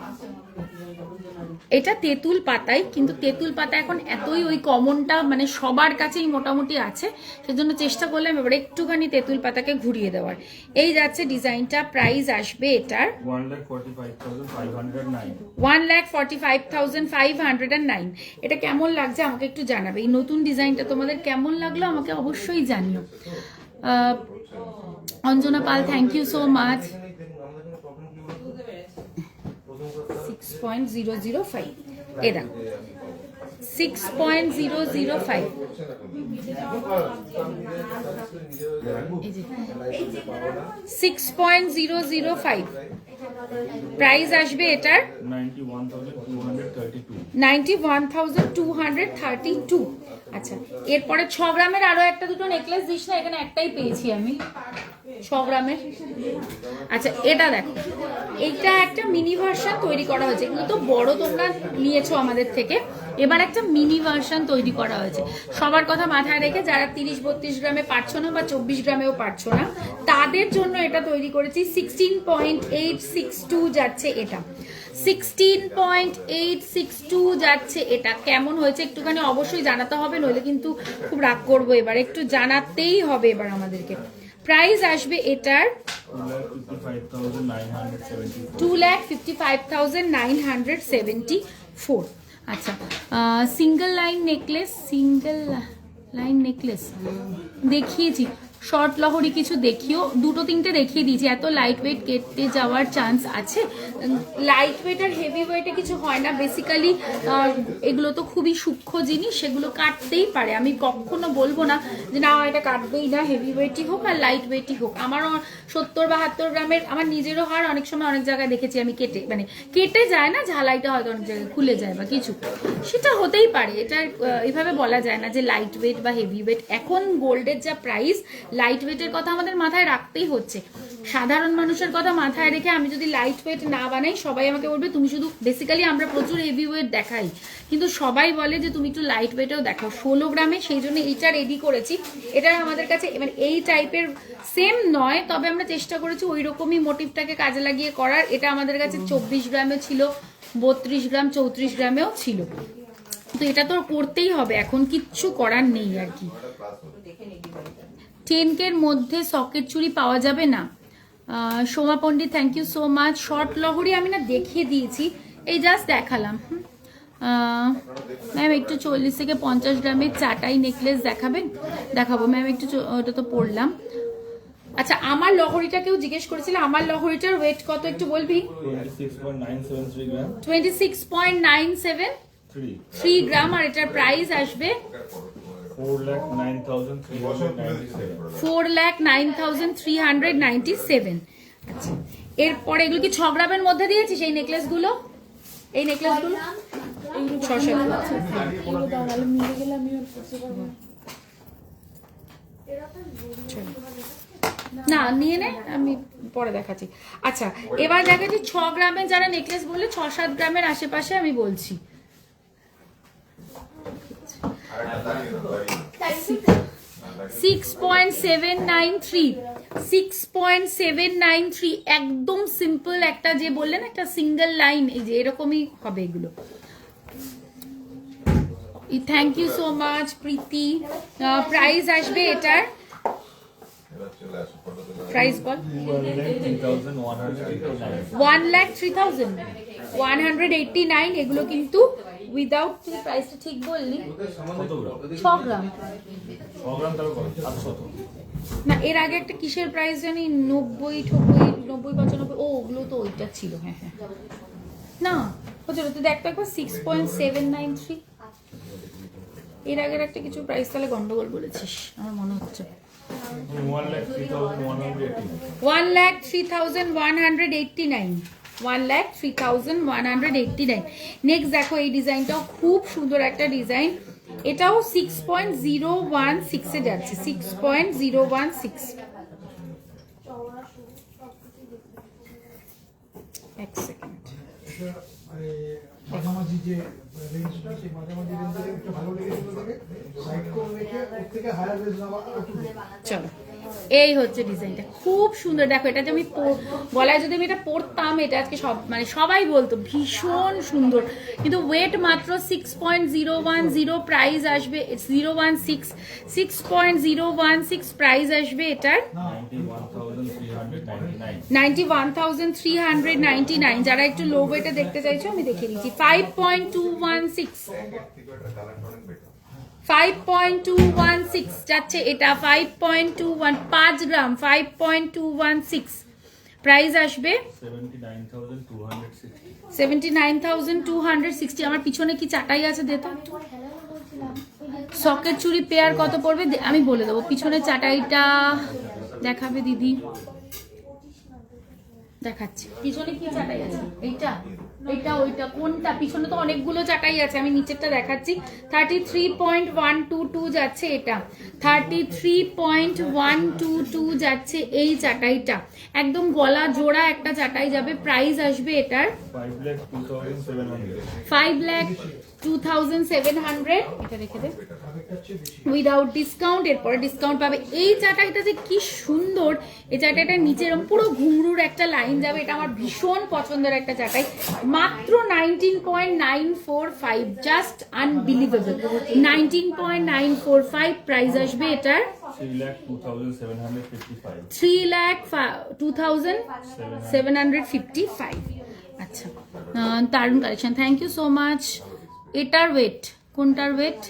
এটা তেঁতুল পাতায়, কিন্তু তেঁতুল পাতা এখন এতই ওই কমনটা মানে সবার কাছেই মোটামুটি আছে, সেজন্য চেষ্টা করলাম এবার একটুখানি তেঁতুল পাতাকে ঘুরিয়ে দেওয়ার। এই যাচ্ছে ডিজাইনটা। প্রাইস আসবে এটার 1,45,509. 1,45,509। এটা কেমন লাগছে আমাকে একটু জানাবে। এই নতুন ডিজাইনটা তোমাদের কেমন লাগলো আমাকে অবশ্যই জানিও। অঞ্জনা পাল, থ্যাংক ইউ সো মাচ। 6.005, এ দেখো 6.005, এই যে 6.005 প্রাইস আসবে এটার 91,232. 91,232। আচ্ছা, এরপরে 6 গ্রামের আরো একটা দুটো নেকলেস দিস না, এখানে একটাই পেয়েছি আমি 6 গ্রামের। আচ্ছা, এটা দেখো, এইটা একটা মিনি ভার্সন তৈরি করা হয়েছে, এগুলো তো বড় তোমরা নিয়েছো আমাদের থেকে, এবার একটা মিনি ভার্সন তৈরি করা হয়েছে। সবার কথা মাথায় রেখে যারা 30-32 গ্রামে পারছো না বা 24 গ্রামেও পারছো না, তাদের জন্য এটা তৈরি করেছি। 16.862 যাচ্ছে এটা, 16.862 যাচ্ছে এটা। কেমন হয়েছে একটুখানি অবশ্যই জানাতে হবে, নইলে কিন্তু খুব রাগ করবো, এবার একটু জানাতেই হবে এবার আমাদেরকে। প্রাইস আসবে এটার 2,55,974। আচ্ছা, সিঙ্গেল লাইন নেকলেস দেখিয়েছি, শর্ট লহরি কিছু দেখিও, দুটো তিনটে দেখিয়ে দিয়েছি। এত লাইট ওয়েট কেটে যাওয়ার চান্স আছে? লাইট ওয়েট আর হেভি ওয়েটে কিছু হয় না বেসিক্যালি, এগুলো তো খুবই সূক্ষ্ম জিনিস, সেগুলো কাটতেই পারে। আমি কখনো বলবো না যে না এটা কাটবেই না, হেভি ওয়েটই হোক আর লাইট ওয়েটই হোক। আমার 70-72 গ্রামের আমার নিজেরও হার অনেক সময় অনেক জায়গায় দেখেছি আমি কেটে, মানে কেটে যায় না, ঝালাইটা হয়তো অনেক জায়গায় খুলে যায় বা কিছু, সেটা হতেই পারে। এটা এইভাবে বলা যায় না যে লাইট ওয়েট বা হেভি ওয়েট। এখন গোল্ডের যা প্রাইস, লাইট ওয়েটের কথা আমাদের মাথায় রাখতেই হচ্ছে। সাধারণ মানুষের কথা মাথায় রেখে আমি যদি লাইট ওয়েট না বানাই, সবাই আমাকে বলবে তুমি শুধু, বেসিক্যালি আমরা প্রচুর হেভি ওয়েট দেখাই, কিন্তু সবাই বলে যে তুমি একটু লাইট ওয়েটেও দেখাও 16 গ্রামে। সেই জন্য এইটা রেডি করেছি। এটা আমাদের কাছে মানে এই টাইপের সেম নয়, তবে আমরা চেষ্টা করেছি ওই রকমই মোটিভটাকে কাজে লাগিয়ে করার। এটা আমাদের কাছে 24 গ্রামে ছিল, 32 গ্রাম, 34 গ্রামেও ছিল। তো এটা তো করতেই হবে, এখন কিচ্ছু করার নেই আর কি। 10K এর মধ্যে সকেট চুড়ি পাওয়া যাবে না? Soma Pandit, thank you so much. Short লহরি আমি না দেখিয়ে দিয়েছি, এই জাস্ট দেখালাম। ম্যাম একটু 40 থেকে 50 গ্রামের চাটাই নেকলেস দেখাবেন? দেখাবো ম্যাম, একটু ওটা তো পড়লাম। আচ্ছা, আমার লহরিটা কেউ জিজ্ঞেস করেছিল, আমার লহরিটার ওয়েট কত একটু বলবি? 26.973 গ্রাম 26.973 গ্রাম, আর এটার প্রাইস আসবে 4,09,397। আচ্ছা, এরপরে এগুলো কি 6 গ্রামের মধ্যে দিয়েছি সেই নেকলেসগুলো? এই নেকলেসগুলো 6-7 না নিয়ে নে, আমি পরে দেখাচ্ছি। আচ্ছা, এবার দেখাচ্ছি 6 গ্রামের যারা নেকলেস বললে 6-7 গ্রামের আশেপাশে আমি বলছি। 6.793 একদম সিম্পল একটা, যে বললেন একটা সিঙ্গেল লাইন, এই যে এরকমই হবে এগুলো। Thank you so much Preeti. Price আসবে এটার, প্রাইস বল। 1,03,189। এগুলো কিন্তু উইদাউট, প্রাইসটা ঠিক বললি? 6 গ্রাম না, এর আগে একটা কিসের প্রাইস জানি 90-95, ও ওগুলো তো ওইটা ছিল। হ্যাঁ হ্যাঁ না হচ্ছে, তুই দেখ তো একবার 6.793। এর আগের একটা কিছু প্রাইস তাহলে গন্ডগোল বলেছিস আমার মনে হচ্ছে। 1,03,189। 1,03,189। নেক্সট দেখো, এই ডিজাইনটাও খুব সুন্দর একটা ডিজাইন, এটাও 6.016 এ যাচ্ছে। 6.016। এক সেকেন্ড, মাঝামাঝি যে রেঞ্জটা, সেই মাঝামাঝি রেঞ্জে একটু ভালো লেগেছিল দেখে সাইড করে রেখে ওর থেকে হায়ার রেঞ্জ নেওয়া একটু। চলো, এই হচ্ছে ডিজাইনটা, খুব সুন্দর। দেখো এটা যে আমি গলায় যদি আমি এটা পরতাম, এটা আজকে সব মানে সবাই বলতো ভীষণ সুন্দর, কিন্তু ওয়েট মাত্র 6.010। প্রাইস আসবে 016, 6.016 প্রাইস আসবে এটার 91,399। যারা একটু লো ওয়েটে দেখতে চাইছো আমি দেখিয়ে দিচ্ছি। 5.216 যাচ্ছে এটা, 5.21, 5 গ্রাম, 5.216 প্রাইস আসবে 79,260। আমার পিছনে কি চাটাই আছে, দে তো। সকেট চুড়ি পেয়ার কত পড়বে আমি বলে দেবো। পিছনে চাটাইটা দেখাবে দিদি, দেখাচ্ছি। পিছনে কি চাটাই আছে? এইটা, এটা, ওইটা, কোনটা? পিছনে তো অনেকগুলো চাটাই আছে, আমি নিচেরটা দেখাচ্ছি। 33.122 যাচ্ছে এটা, 33.122 যাচ্ছে এই চাটাইটা, একদম গলা জোড়া একটা চাটাই যাবে। প্রাইস আসবে এটার 5,02,700। এটা রেখে দে, উইদাউট ডিসকাউন্ট। এরপরে ডিসকাউন্ট পাবে। এই চাটাইটা যে কি সুন্দর, এই চাটাইটা নিচের পুরো ঘুংরুর একটা লাইন যাবে, এটা আমার ভীষণ পছন্দের একটা চাটাই। মাত্র 19.945, জাস্ট আনবিলিভেবল। 19.945 প্রাইস আসবে এটার। 3,02,755। আচ্ছা, দারুণ collection, thank you so much. এটার ওয়েট, কোনটার ওয়েট?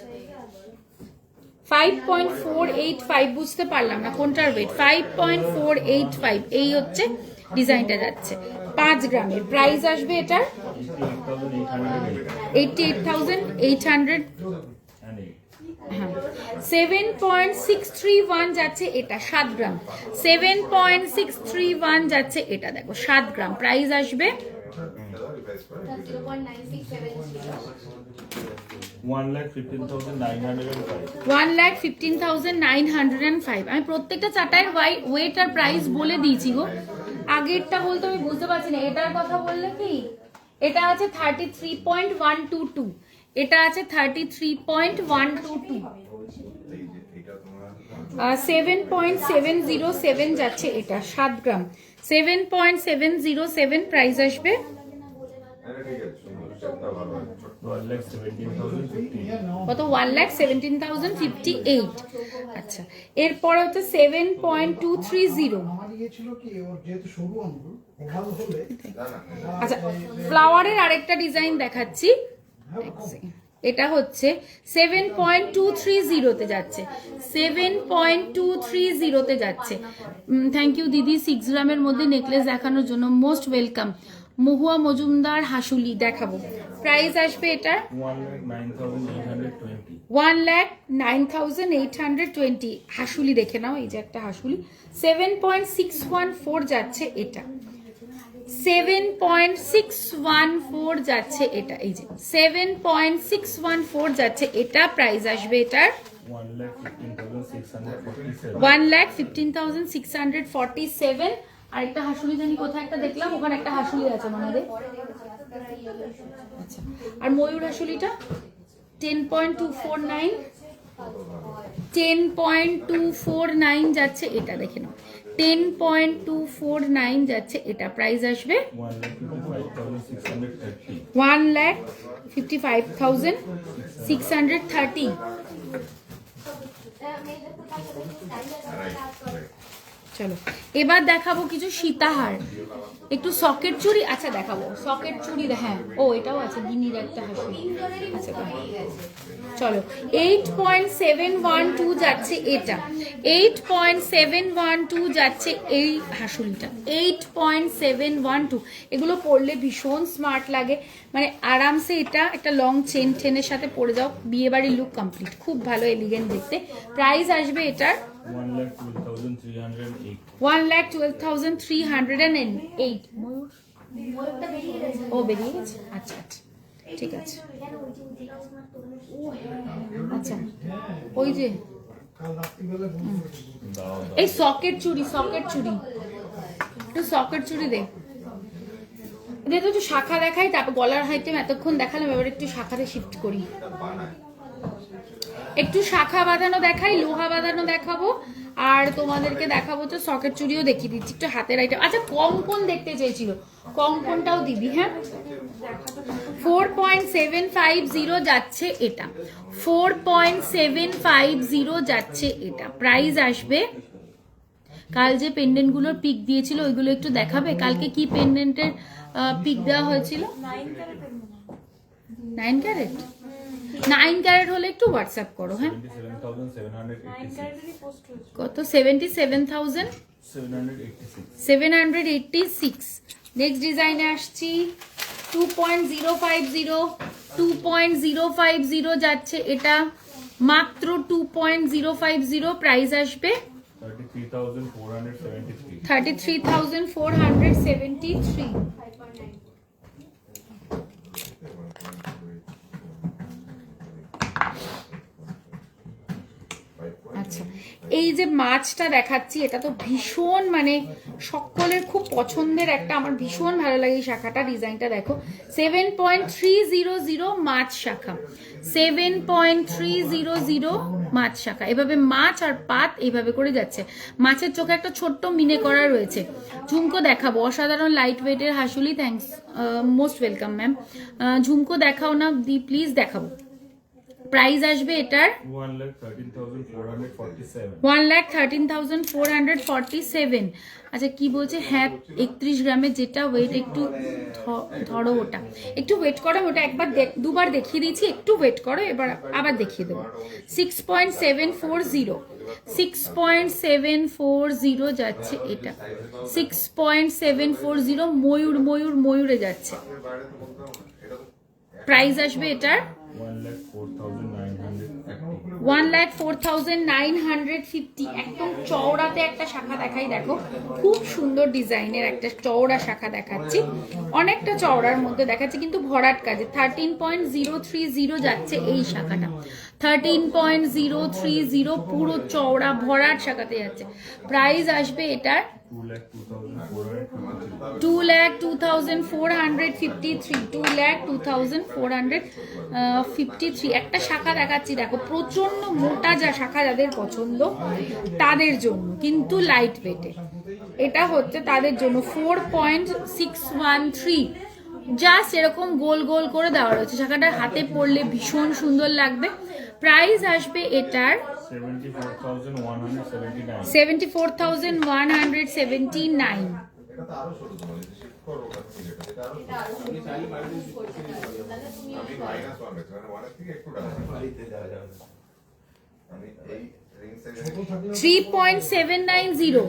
5.485 বুঝতে পারলাম না কোনটার ওয়েট। 5.485 এই হচ্ছে ডিজাইনটা যাচ্ছে 5 গ্রামের। প্রাইস আসবে এটার 88,800। হ্যাঁ 7.631 যাচ্ছে এটা 7 গ্রাম। 7.631 যাচ্ছে এটা, দেখো 7 গ্রাম। প্রাইস আসবে 1,15,905. 1,15,905। আমি প্রত্যেকটা চাটাইয়ের ওয়েট আর প্রাইস বলে দিয়েছি গো। আগেরটা বলতে আমি বুঝতে পারছি না, এটার কথা বললে কি? এটা আছে 33.122, এটা আছে 33.122। 7.707 যাচ্ছে এটা 7 গ্রাম। 7.707 প্রাইস আসবে 1,17,050. কত? 1,17,058। আচ্ছা, এরপরে হচ্ছে 7.230। আমার ইয়ে ছিল কি ওর যেহেতু সরু আঙ্গুল ওভাল হলে আচ্ছা, ফ্লাওয়ারের আরেকটা ডিজাইন দেখাচ্ছি। এটা হচ্ছে 7.230 তে যাচ্ছে, 7.230 তে যাচ্ছে। থ্যাংক ইউ দিদি 6 গ্রামের মধ্যে নেকলেস দেখানোর জন্য, মোস্ট ওয়েলকাম। মহুয়া মজুমদার হাসুলি দেখাবো। প্রাইস আসবে এটার 1,09,820. 1,09,820। হাসুলি দেখে নাও, এই যে একটা হাসুলি। 7.614 যাচ্ছে এটা, 7.614 যাচ্ছে এটা, এই যে 7.614 যাচ্ছে এটা। প্রাইস আসবে এটার 1,15,647. 1,15,647। আর একটা হাসুলি জানি কোথায় একটা দেখলাম, ওখানে একটা হাসুলি আছে মনে হয়। আচ্ছা, আর ময়ূর হাসুলিটা 10.249, 10.249 যাচ্ছে এটা, দেখে নাও 10.249 যাচ্ছে এটা। প্রাইস আসবে 1,55,630. 1,55,630। চলো এবার দেখাবো কিছু সীতাহার, একটু সকেট চুড়ি। আচ্ছা দেখাবো সকেট চুড়ি। হ্যাঁ, ও এটাও আছে গিনির একটা হাসুলি। আচ্ছা চলো, 8.712 যাচ্ছে এটা, 8.712 যাচ্ছে এই হাসুলিটা, 8.712। এগুলো পরলে ভীষণ স্মার্ট লাগে, মানে আরামসে এটা একটা লং চেন টেনের সাথে পরে যাও, বিয়ে বাড়ির লুক কমপ্লিট, খুব ভালো এলিগেন্ট দেখতে। প্রাইস আসবে এটার 1,12,308. 1,12,308। ও বেরিয়ে গেছে, আচ্ছা আচ্ছা ঠিক আছে। আচ্ছা ওই যে কাল রাত্রিবেলা বন্ধ করে দেবো। এই সকেট চুড়ি, সকেট চুড়ি, একটু সকেট চুড়ি দে দে তো, একটু শাখা দেখাই, তারপর গলার হাইটেম এতক্ষণ দেখালাম, এবার একটু শাখাতে শিফট করি। একটু শাখা বাঁধানো দেখাই, লোহা বাঁধানো দেখাবো, আর তোমাদেরকে দেখাবো তো সকেট চুড়িও দেখিয়ে দিচ্ছি, একটু হাতের আইটেম। আচ্ছা কঙ্কন দেখতে চেয়েছিল, কঙ্কনটাও দিবি। হ্যাঁ 4.750 যাচ্ছে এটা, 4.750 যাচ্ছে এটা। প্রাইস আসবে, কাল যে পেন্ডেন্ট গুলোর পিক দিয়েছিল ওইগুলো একটু দেখাবে, কালকে কি পেন্ডেন্টের পিক দেওয়া হয়েছিল? 9 ক্যারেট। 9 ক্যারেট হলে একটু হোয়াটসঅ্যাপ করো। হ্যাঁ 77,786. কত? 77,786। নেক্সট ডিজাইনে আসছি 2.050, 2.050 যাচ্ছে এটা, মাত্র 2.050। প্রাইস আসবে 33,473. 33,473। আচ্ছা, এই যে মাছটা দেখাচ্ছি এটা তো ভীষণ মানে সকলের খুব পছন্দের একটা, আমার ভীষণ ভালো লাগে এই শাখাটা, ডিজাইনটা দেখো। 7.300 মাছ শাখা, 7.300 মাছ শাখা। এভাবে মাছ আর পাত এইভাবে করে যাচ্ছে, মাছের চোখে একটা ছোট্ট মিনে করা রয়েছে। ঝুমকো দেখাবো, অসাধারণ লাইট ওয়েটের হাসুলি, থ্যাঙ্কস, মোস্ট ওয়েলকাম ম্যাম। ঝুমকো দেখাও না দি প্লিজ, দেখাবো। প্রাইস আসবে এটার 1,13,447. 1,13,447। আচ্ছা কি বলছে, হ্যাঁ 31 গ্রামের, যেটা ওয়েট একটু ধরো, ওটা একটু ওয়েট করো, ওটা একবার দুবার দেখিয়ে দিয়েছি, একটু ওয়েট করো, এবার আবার দেখিয়ে দেবো। 6.740, 6.740 যাচ্ছে এটা, 6.740 ময়ূরে যাচ্ছে। প্রাইস আসবে এটার 1,04,950। একদম চওড়াতে একটা শাখা দেখাই, দেখো খুব সুন্দর ডিজাইনের একটা চওড়া শাখা দেখাচ্ছি, অনেকটা চওড়ার মধ্যে দেখাচ্ছি কিন্তু ভরাট কাজে। 13.030 যাচ্ছে এই শাখাটা, 13.030 পুরো চওড়া ভরাট শাখাতে যাচ্ছে। প্রাইস আসবে এটার 2,02,453, 2,02,453। একটা শাখা দেখাচ্ছি, দেখো প্রচন্ড মোটা যা শাখা যাদের পছন্দ তাদের জন্য, কিন্তু লাইট ওয়েটে এটা হচ্ছে তাদের জন্য। 4.613, জাস্ট এরকম গোল গোল করে দেওয়া রয়েছে, শাখাটা হাতে পরলে ভীষণ সুন্দর লাগবে। প্রাইস আসবে এটার 74,179. 74,179। আমি মাইনাস 1 রেখেছি, মানে 1 থেকে একটু ডাউন বাড়িতে যাওয়া যাবে। আমি এই রিং সাইজে 3.790,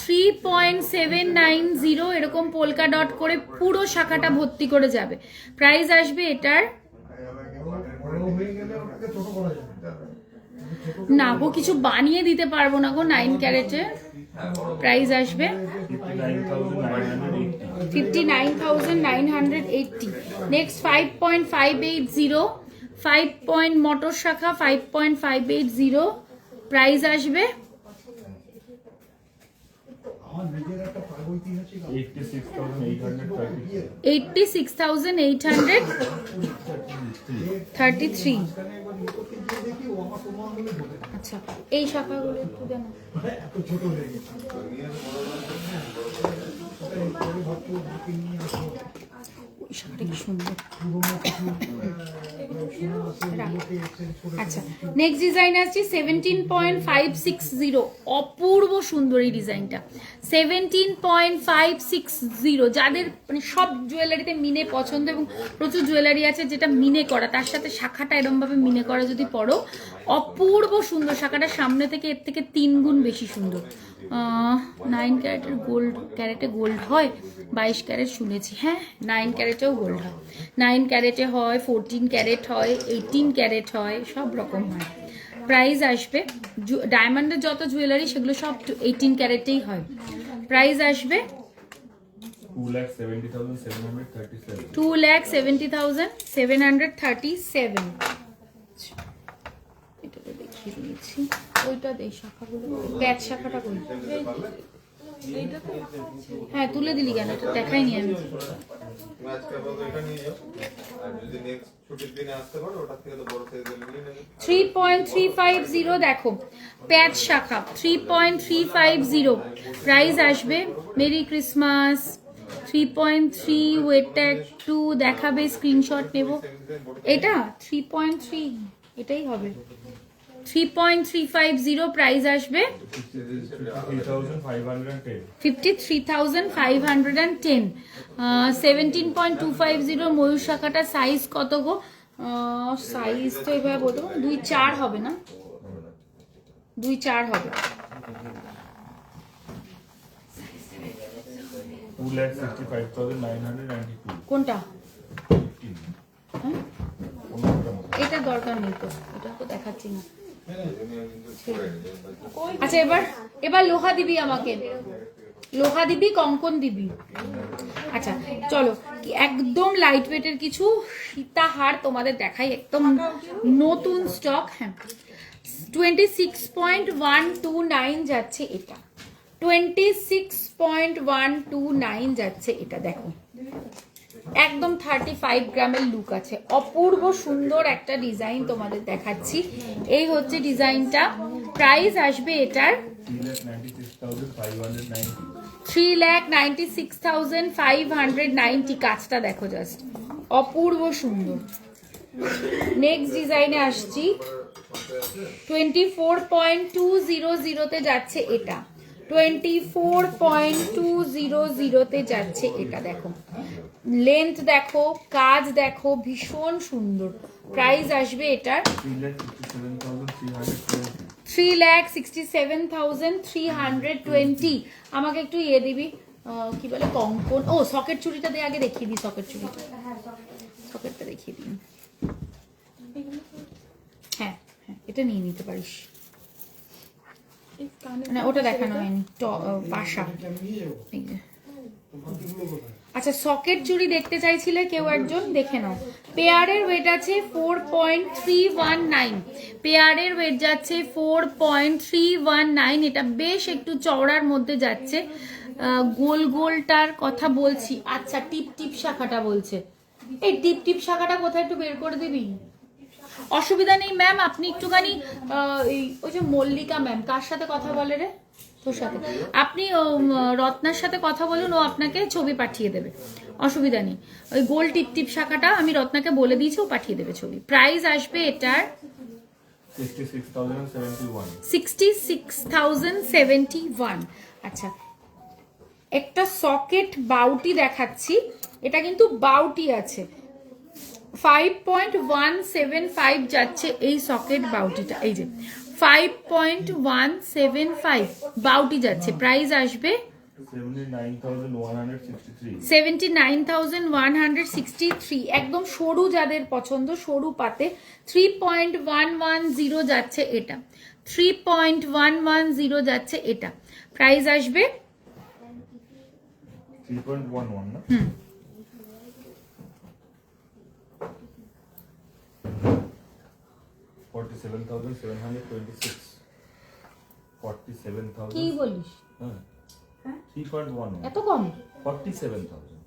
3.790 এরকম পোলকা ডট করে পুরো শাখাটা ভর্তি করে যাবে। প্রাইস আসবে এটার, বড় হয়ে গেলে ওটাকে ছোট করা যাবে। না গো কিছু বানিয়ে দিতে পারবো না গো 9 ক্যারেটে। প্রাইস আসবে 59,980. 59,980। নেক্সট 5.580, 5 মটর শাখা 5.580। প্রাইস আসবে আমার নিজের একটা প্রাগৈতিহাসিক 86,833. 86,833। দেখি ও আমার তোমার আঙুলে ঢোকে না। আচ্ছা এই শাখাগুলো একটু দেন। এত ছোট হয়ে গেছে। ওটাই পরে ভাবছো বুকে নিয়ে আসবো। ওই শাখাটা কি সুন্দর। পুরোনো কিছু সোনা আছে, ওগুলোকে exchange করে আচ্ছা নেক্সট ডিজাইন আসছে 17.560, অপূর্ব সুন্দর এই ডিজাইনটা। 17.560, যাদের মানে সব জুয়েলারিতে মিনে পছন্দ এবং প্রচুর জুয়েলারি আছে যেটা মিনে করা, তার সাথে শাখাটা এরকম ভাবে মিনে করা যদি পড়ো, অপূর্ব সুন্দর। শাখাটা সামনে থেকে এর থেকে 3 গুণ বেশি সুন্দর। 9 ক্যারেটের গোল্ড, ক্যারেটে গোল্ড হয়, 22 ক্যারেট শুনেছি, হ্যাঁ 9 ক্যারেটেও গোল্ড হয়, 9 ক্যারেটে হয়, 14 ক্যারেট হয়, 18 ক্যারেট হয়, সব রকম হয়। প্রাইস আসবে, ডায়মন্ডের যত জুয়েলারি সেগুলো সব 18 ক্যারেটেই হয়। প্রাইস আসবে 2,70,737. 2,70,737। এটা তো দেখিয়ে দিয়েছি, ওইটা দেই শাখাগুলো, প্যাচ শাখাটা কই? হ্যাঁ তুলে দিলি কেন, এটা দেখাইনি আমি। তুমি আজকে আপাতত এটা নিয়ে যাও, আর যদি নেক্সট ছুটির দিনে আসতে পারো ওটা থেকে তো বড় সাইজের নিয়ে নেবে। 3.350 দেখো, প্যাচ শাখা 3.350। প্রাইস আসবে, মেরি ক্রিসমাস। 3.3, ওয়েটটা একটু দেখাবে, স্ক্রিনশট নেব। এটা 3.3, এটাই হবে 3.350। প্রাইস আসবে 53,510. 53,510। 17.250 ময়ূর শাখাটা সাইজ কত গো? সাইজ তো এভাবে বলতে 2-4 হবে না, 2-4 হবে। 2,65,992. কোনটা? 15. হ্যাঁ? কোনটা মতো? এটা দরকার নেই তো, এটা তো দেখাচ্ছি না। কিন্তু করে নিয়ে আচ্ছা এবার লোহা দিবি আমাকে, লোহা দিবি, কঙ্কন দিবি। আচ্ছা চলো একদম লাইট ওয়েটের কিছু সীতাহার তোমাদের দেখাই, একদম নতুন স্টক। হ্যাঁ 26.129 যাচ্ছে এটা, 26.129 যাচ্ছে এটা। দেখো একদম 35 গ্রামের লুক আছে, অপূর্ব সুন্দর একটা ডিজাইন তোমাদের দেখাচ্ছি। এই হচ্ছে ডিজাইনটা। প্রাইস আসবে এটার 3,96,590. 3,96,590। কাজটা দেখো জাস্ট, অপূর্ব সুন্দর। নেক্সট ডিজাইনে আসছি 24.200 তে যাচ্ছে এটা, 24.200 তে যাচ্ছে এটা। দেখো লেন্থ দেখো, কাজ দেখো, ভীষণ সুন্দর। প্রাইস আসবে এটার 3,67,320। আমাকে একটু ইয়ে দিবি, কি বলে কঙ্কন, ও সকেট চুড়িটা দিয়ে আগে দেখিয়ে দিই, সকেট চুড়িটা, সকেটটা দেখিয়ে দিই। হ্যাঁ হ্যাঁ, এটা নিয়ে নিতে পারিস, না ওটা দেখানো হয়নি, পাশা। এই যে। আচ্ছা, সকেট চুড়ি দেখতে চাইছিলে কেউ একজন, দেখে নাও। পেয়ারের ওয়েট আছে 4.319, পেয়ারের ওয়েট যাচ্ছে 4.319। এটা বেশ একটু চওড়ার মধ্যে যাচ্ছে। গোল গোলটার কথা বলছি, আচ্ছা টিপ টিপ শাখাটা বলছে, এই টিপ টিপ শাখাটা কোথায় একটু বের করে দিবি? অসুবিধা নেই ম্যাম, আপনি একটুখানি ওই যে মল্লিকা ম্যাম, কার সাথে কথা বলে রে? তোর সাথে। আপনি রত্নার সাথে কথা বলুন, ও আপনাকে ছবি পাঠিয়ে দেবে, অসুবিধা নেই। ওই গোল টিপ টিপ শাখাটা আমি রত্নাকে বলে দিয়েছি, ও পাঠিয়ে দেবে ছবি। প্রাইস আসবে এটার 66,071। আচ্ছা, একটা সকেট বাউটি দেখাচ্ছি, এটা কিন্তু বাউটি আছে, 5.175 যাচ্ছে এই সকেট বাউটিটা। এই যে 5.175 বাউটি যাচ্ছে। প্রাইস আসবে 79,163। একদম সরু যাদের পছন্দ, সরু পাতে 3.110 যাচ্ছে এটা, 3.110 যাচ্ছে এটা। প্রাইস আসবে 3.11 না? হুম, 47,726। 47,000। কি বলিস? হ্যাঁ 3.11 এত কম? 47,000।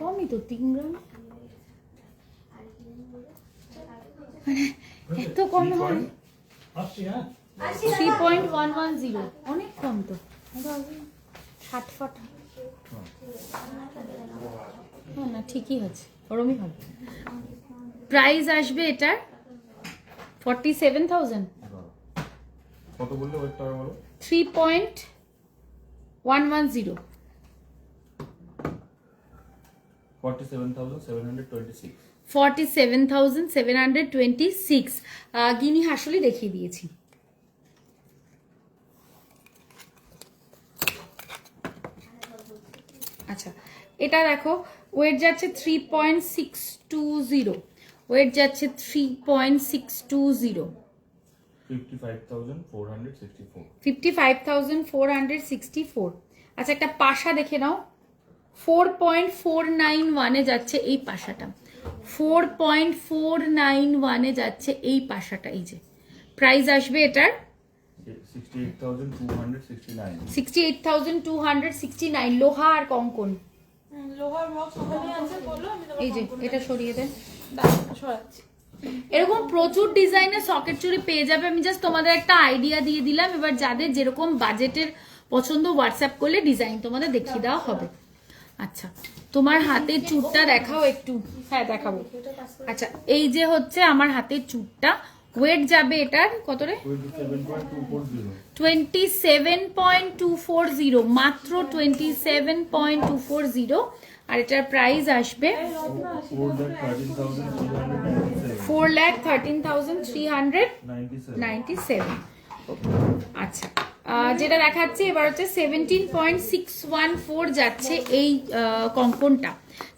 কমই তো, 3 গ্রাম। মানে এত কম হয়? আসছি, হ্যাঁ 3.110, অনেক কম তো। 60 ফাট। হ্যাঁ না, ঠিকই আছে, ওরমই হবে। প্রাইস আসবে এটার 47,000। কত বললে ওয়েটটা বলো? 3.110। 47,726। 47,726। গিনি হাসলি দেখিয়ে দিয়েছি। আচ্ছা, এটা দেখো ওয়েট যাচ্ছে 3.620, ওয়েট যাচ্ছে 3.620, 55,464। 55,464। আচ্ছা, একটা পাশা দেখে নাও, 4.491 এ যাচ্ছে এই পাশাটা, 4.491 এ যাচ্ছে এই পাশাটা। এই যে প্রাইস আসবে এটার 68,269। 68,269। লোহা আর কঙ্কন। লোহার বক্স ওখানে আছে, বলো আমি এই যে এটা সরিয়ে দেন। সরাচ্ছি। এরকম প্রচুর ডিজাইনের সকেট চুড়ি পেয়ে যাবে। আমি জাস্ট তোমাদের একটা আইডিয়া দিয়ে দিলাম, এবার যাদের যেরকম বাজেটের পছন্দ হোয়াটসঅ্যাপ করলে ডিজাইন তোমাদের দেখিয়ে দেওয়া হবে। আচ্ছা, তোমার হাতের চুড়টা দেখাও একটু। হ্যাঁ দেখাবো। আচ্ছা, এই যে হচ্ছে আমার হাতের চুড়টা, ওয়েট যাবে এটার কত রে? 27.240, মাত্র 27.240। আর এটার প্রাইস আসবে 4,13,397। আচ্ছা, যেটা দেখাচ্ছি এবার হচ্ছে 17.614 যাচ্ছে এই কঙ্কনটা,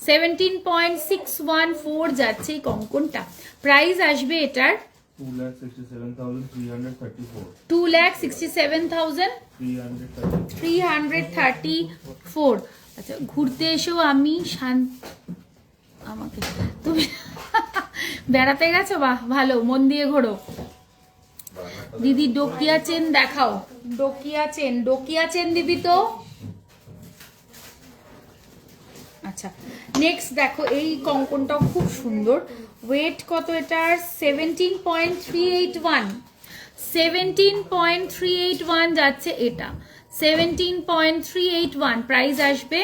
17.614 যাচ্ছে এই কঙ্কনটা। প্রাইস আসবে এটার 2,67,334। আচ্ছা, ঘুরতে এসেও আমি আমাকে তুমি বেড়াতে গেছো? বাহ, ভালো, মন দিয়ে ঘোরো। দিদি ডোকিয়া চেন দেখাও, ডোকিয়া চেন দিদি তো। আচ্ছা, নেক্সট দেখো এই কঙ্কনটাও খুব সুন্দর। ওয়েট কত এটার? 17.381, 17.381 যাচ্ছে এটা, 17.381। প্রাইস আসবে,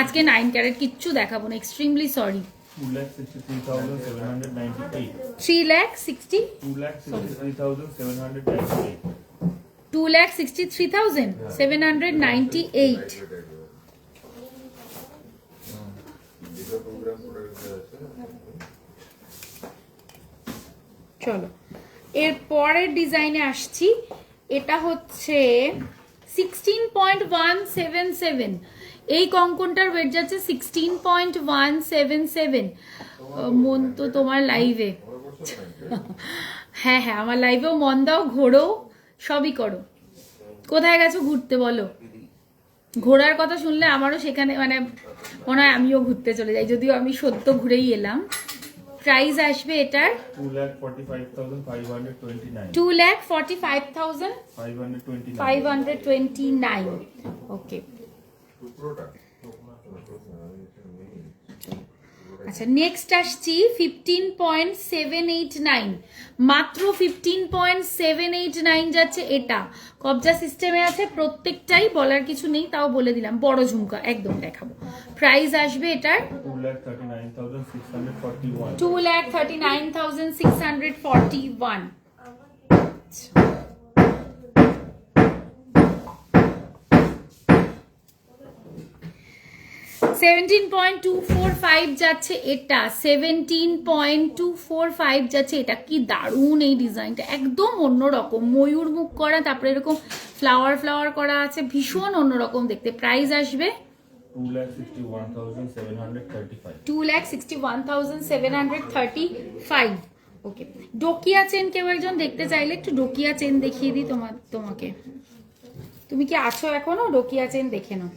আজকে 9 ক্যারেট কিচ্ছু দেখাবো না, এক্সট্রিমলি সরি, 2,63,798. 3,60,000 2,63,798. 2,63,798 যেটা প্রোগ্রাম করে আছে চলো এর পরের ডিজাইনে আসছি। এটা হচ্ছে 16.177, এই কঙ্কনটার ওয়েট যাচ্ছে 16.177। মন তো তোমার লাইভে, হ্যাঁ হ্যাঁ আমার লাইভেও মন দাও, ঘোরো, সবই করো। কোথায় গেছো ঘুরতে বলো? ঘোরার কথা শুনলে আমারও সেখানে মানে মনে হয় আমিও ঘুরতে চলে যাই, যদিও আমি সদ্য ঘুরেই এলাম। প্রাইস আসবে এটার 2,45,529. 2,45,529। ওকে, টুকরোটা আচ্ছা নেক্সট আসছি 15.789, মাত্র 15.789 যাচ্ছে এটা। কবজা সিস্টেমে আছে প্রত্যেকটাই, বলার কিছু নেই, তাও বলে দিলাম। বড় ঝুমকা একদম দেখাবো। প্রাইস আসবে এটার 2,39,641. 2,39,641। 17.245 যাচ্ছে এটা, 17.245 যাচ্ছে এটা। কি দারুণ এই ডিজাইনটা, একদম অন্যরকম, ময়ূর মুখ করা, তারপরে এরকম ফ্লাওয়ার ফ্লাওয়ার করা আছে, ভীষণ অন্যরকম দেখতে। প্রাইস আসবে 2,61,735. 2,61,735। ওকে, ডোকিয়া চেন কেউ একজন দেখতে চাইলে একটু ডোকিয়া চেন দেখিয়ে দিই তোমাকে। তুমি কি আছো এখনো? ডোকিয়া চেন দেখে নাও।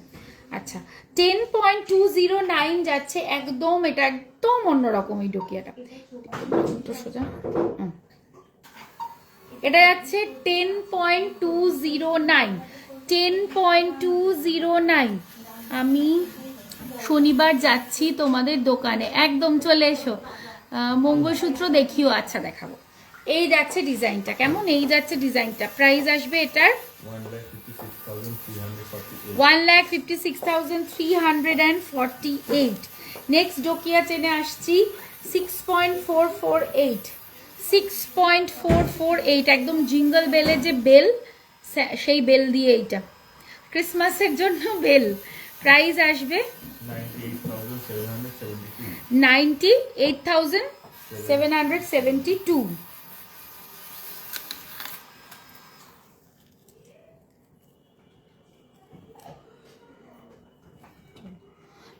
আচ্ছা 10.209 যাচ্ছে একদম, এটা একদম অন্যরকম এই ডোকিয়াটা। তো সোজা এটা যাচ্ছে 10.209। 10.209। আমি শনিবার যাচ্ছি তোমাদের দোকানে, একদম চলে এসো। মঙ্গলসূত্র দেখিও, আচ্ছা দেখাবো। এই যাচ্ছে ডিজাইনটা, কেমন এই যাচ্ছে ডিজাইনটা। প্রাইস আসবে এটার 1,56,348. 1,56,348। নেক্সট ডোকিয়া চেনে আসছি 6.448। 6.448 একদম জিঙ্গল বেলের যে বেল, সেই বেল দিয়ে এইটা ক্রিসমাসের জন্য বেল। প্রাইস আসবে 98,772।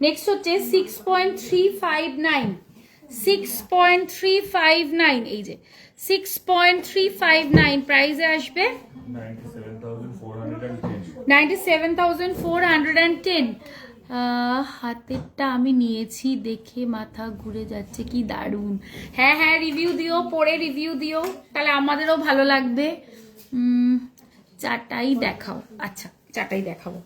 নেক্সট হচ্ছে 6.359। 6.359 এই যে 6.359 প্রাইসে আসবে 97,410. 97,410। হাতেরটা আমি নিয়েছি দেখে মাথা ঘুরে যাচ্ছে, কি দারুণ। হ্যাঁ হ্যাঁ রিভিউ দিও, পরে রিভিউ দিও, তাহলে আমাদেরও ভালো লাগবে। চাটাই দেখাও, আচ্ছা চাটাই দেখাবো।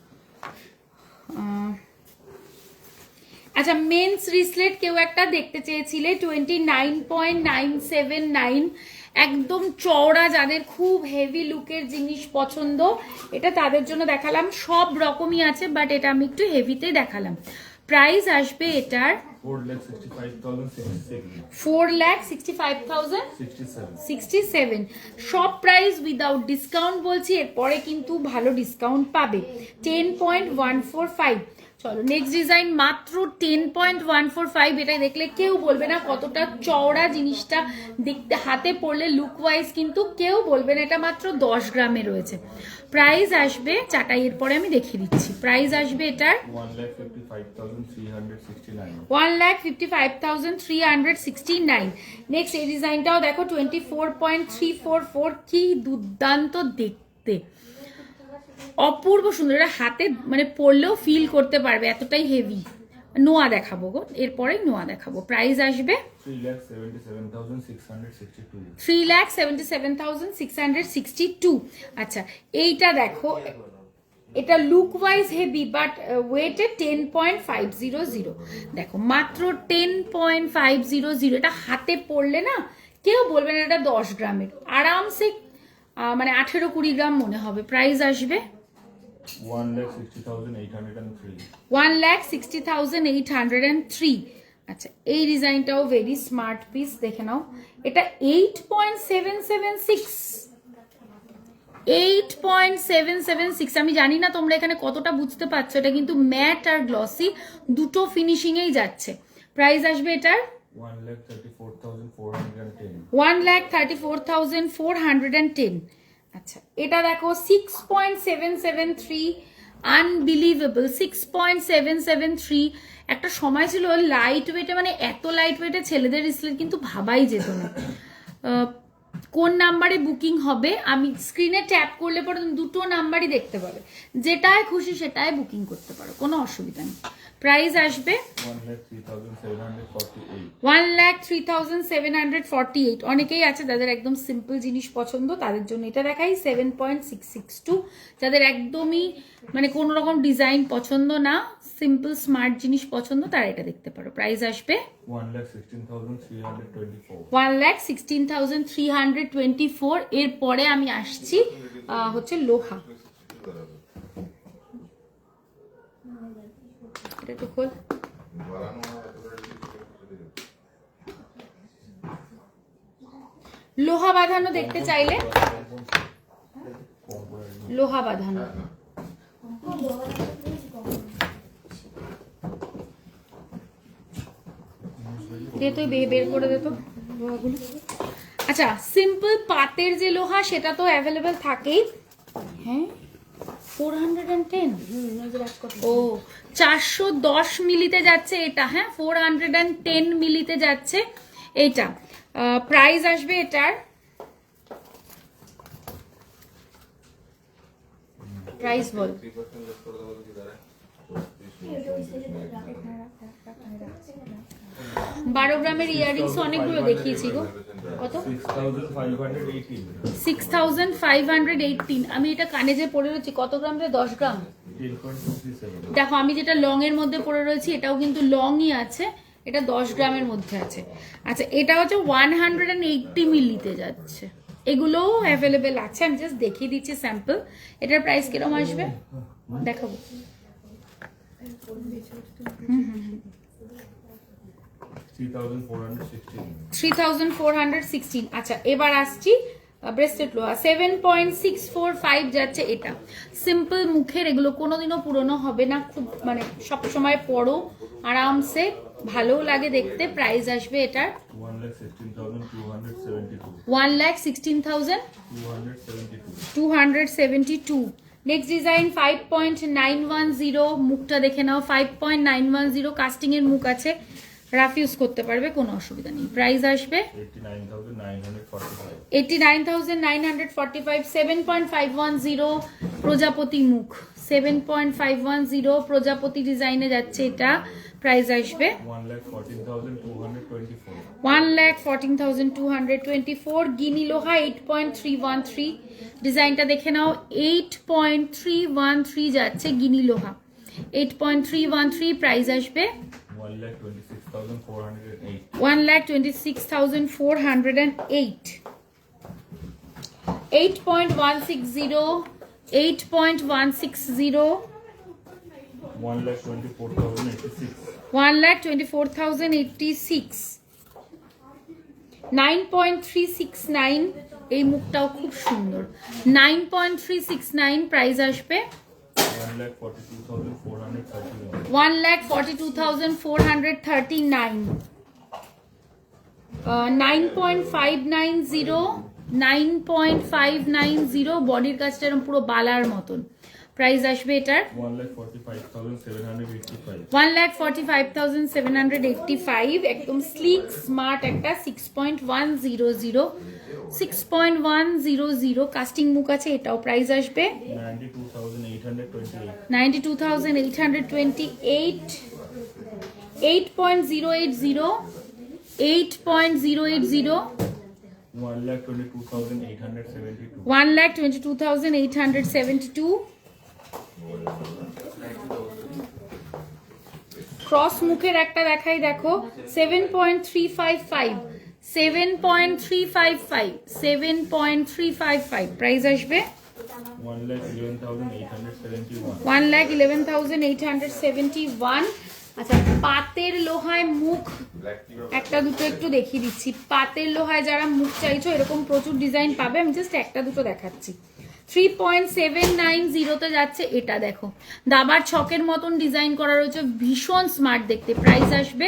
আচ্ছা মেন্স রিসলেট কেউ একটা দেখতে চেয়েছিলে 29.979, একদম চওড়া, যাদের খুব হেভি লুকের জিনিস পছন্দ এটা তাদের জন্য দেখালাম। সব রকমই আছে বাট এটা আমি একটু হেভিতে দেখালাম। প্রাইস আসবে এটার 4,65,067। সব প্রাইস উইদাউট ডিসকাউন্ট বলছি, এরপরে কিন্তু ভালো ডিসকাউন্ট পাবে। 10.145। চলো নেক্সট ডিজাইন, মাত্র 10.145। এটা দেখলে কেউ বলবে না কতটা চওড়া জিনিসটা দেখতে, হাতে পড়লে লুক ওয়াইজ কিন্তু কেউ বলবে না এটা মাত্র 10 গ্রামে রয়েছে। প্রাইস আসবে চাটাইয়ের পরে আমি দেখিয়ে দিচ্ছি। প্রাইস আসবে এটার 1,55,369. 1,55,369। নেক্সট এই ডিজাইনটাও দেখো 24.344, কি দুর্দান্ত দেখতে, অপূর্ব সুন্দর। এটা হাতে মানে পরলেও ফিল করতে পারবে, এতটাই হেভি। নোয়া দেখাবো গো, এরপরেই নোয়া দেখাবো। প্রাইস আসবে 3,77,662. 3,77,662। আচ্ছা এইটা দেখো, এটা লুক ওয়াইজ হেভি বাট ওয়েটে 10.500। দেখো মাত্র 10.500। এটা হাতে পড়লে না কেউ বলবে না এটা 10 গ্রামের, আরামসে মানে 18-20 গ্রাম মনে হবে। প্রাইস আসবে 1,60,803. 1,60,803। আচ্ছা এই ডিজাইনটাও ভেরি স্মার্ট পিস, দেখে নাও। এটা 8.776, 8.776। আমি জানি না তোমরা এখানে কতটা বুঝতে পারছো, এটা কিন্তু ম্যাট আর গ্লসি দুটো ফিনিশিং এই যাচ্ছে। প্রাইস আসবে এটার 1,34,410। 1,34,410। আচ্ছা এটা দেখো 6.773, আনবিলিভেবল 6.773। একটা সময় ছিল লাইট ওয়েটে, মানে এত লাইট ওয়েটে ছেলেদের স্লিট কিন্তু ভাবাই যেত না। কোন নাম্বারে বুকিং হবে আমি স্ক্রিনে ট্যাপ করলে পরে তুমি দুটো নাম্বারই দেখতে পাবে, যেটাই খুশি সেটাই বুকিং করতে পারো, কোনো অসুবিধা নেই। প্রাইস আসবে 1,03,748। 1,03,748। অনেকেই আছে যাদের একদম সিম্পল জিনিস পছন্দ, তাদের জন্য এটা দেখাই 7.662। যাদের একদমই মানে কোনো রকম ডিজাইন পছন্দ না, সিম্পল স্মার্ট জিনিস পছন্দ, তারা এটা দেখতে পারো। প্রাইস আসবে 1,16,324। 1,16,324। এরপরে আমি আসছি হচ্ছে লোহা। এটা একটু খোল। লোহা বাঁধানো দেখতে চাইলে লোহা বাঁধানো, দে তো বের করে দে তো লোহাগুলো। আচ্ছা সিম্পল পাতের যে লোহা সেটা তো অ্যাভেলেবেল থাকেই। হ্যাঁ 410, ও 410 মিলিতে যাচ্ছে এটা। হ্যাঁ 410 মিলিতে যাচ্ছে এইটা। প্রাইস আসবে এটার, প্রাইস বল। 12 গ্রামের ইয়াররিংস অনেকগুলো দেখিয়েছি গো। কত? 6,518। 6,518। আমি এটা কানে যে পরে রয়েছি কত গ্রাম রে? 10 গ্রাম। 10.27। দেখো আমি যেটা লং এর মধ্যে পরে রয়েছি এটাও কিন্তু লংই আছে, এটা 10 গ্রামের মধ্যে আছে। আচ্ছা এটা হচ্ছে 180 মিলিতে যাচ্ছে। এগুলোও অ্যাভেলেবেল আছে, আমি জাস্ট দেখিয়ে দিচ্ছি স্যাম্পল। এটার প্রাইস কিরকম আসবে দেখাবো। 3,416। আচ্ছা এবার আসছি ব্রেসলেট লোহা। 7.645 যাচ্ছে এটা। সিম্পল মুখের, এগুলো কোনোদিনও পুরনো হবে না, খুব মানে সব সময় পরো আরামসে, ভালোও লাগে দেখতে। প্রাইস আসবে এটার 1,16,272। Next design 5.910। মুখটা দেখে নাও, 5.910 কাস্টিং এর মুখ আছে, রাফ ইউজ করতে পারবে, কোনো অসুবিধা নেই। প্রাইস আসবে 89,945। 7.510 প্রজাপতি মুখ, 7.510 প্রজাপতি ডিজাইনে যাচ্ছে এটা। প্রাইস আসবে 1,14,224। গিনি লোহা 8.313। ডিজাইনটা দেখে নাও, 8.313 যাচ্ছে গিনি লোহা, 8.313। প্রাইস আসবে 1,26,408। 8.160, 8.160, 1,24,086। 9.369, এই মুখটাও খুব সুন্দর, 9.369। প্রাইস আসবে 1,42,439। 9.590, 9.590 বডির কাজটা এরকম পুরো বালার মতন। প্রাইস আসবে এটার 1,45,785। একদম স্লিক স্মার্ট একটা 6.100, 6.100 কাস্টিং মুখ আছে এটাও। প্রাইস আসবে 92,828। 8.080, 8.080, 1,22,872। ক্রস মুখের একটা দেখাই দেখো, 7.355, 7.355, 7.355। প্রাইস আসবে 1,11,871। 1,11,871। আচ্ছা পাতের লোহায় মুখ ব্ল্যাক টি একটা দুটো একটু দেখিয়ে দিচ্ছি। পাতের লোহায় যারা মুখ চাইছো এরকম প্রচুর ডিজাইন পাবে, আমি জাস্ট একটা দুটো দেখাচ্ছি। 3.790 যাচ্ছে এটা, দেখো দাবার ছকের মতন ডিজাইন করা রয়েছে, ভীষণ স্মার্ট দেখতে। প্রাইস আসবে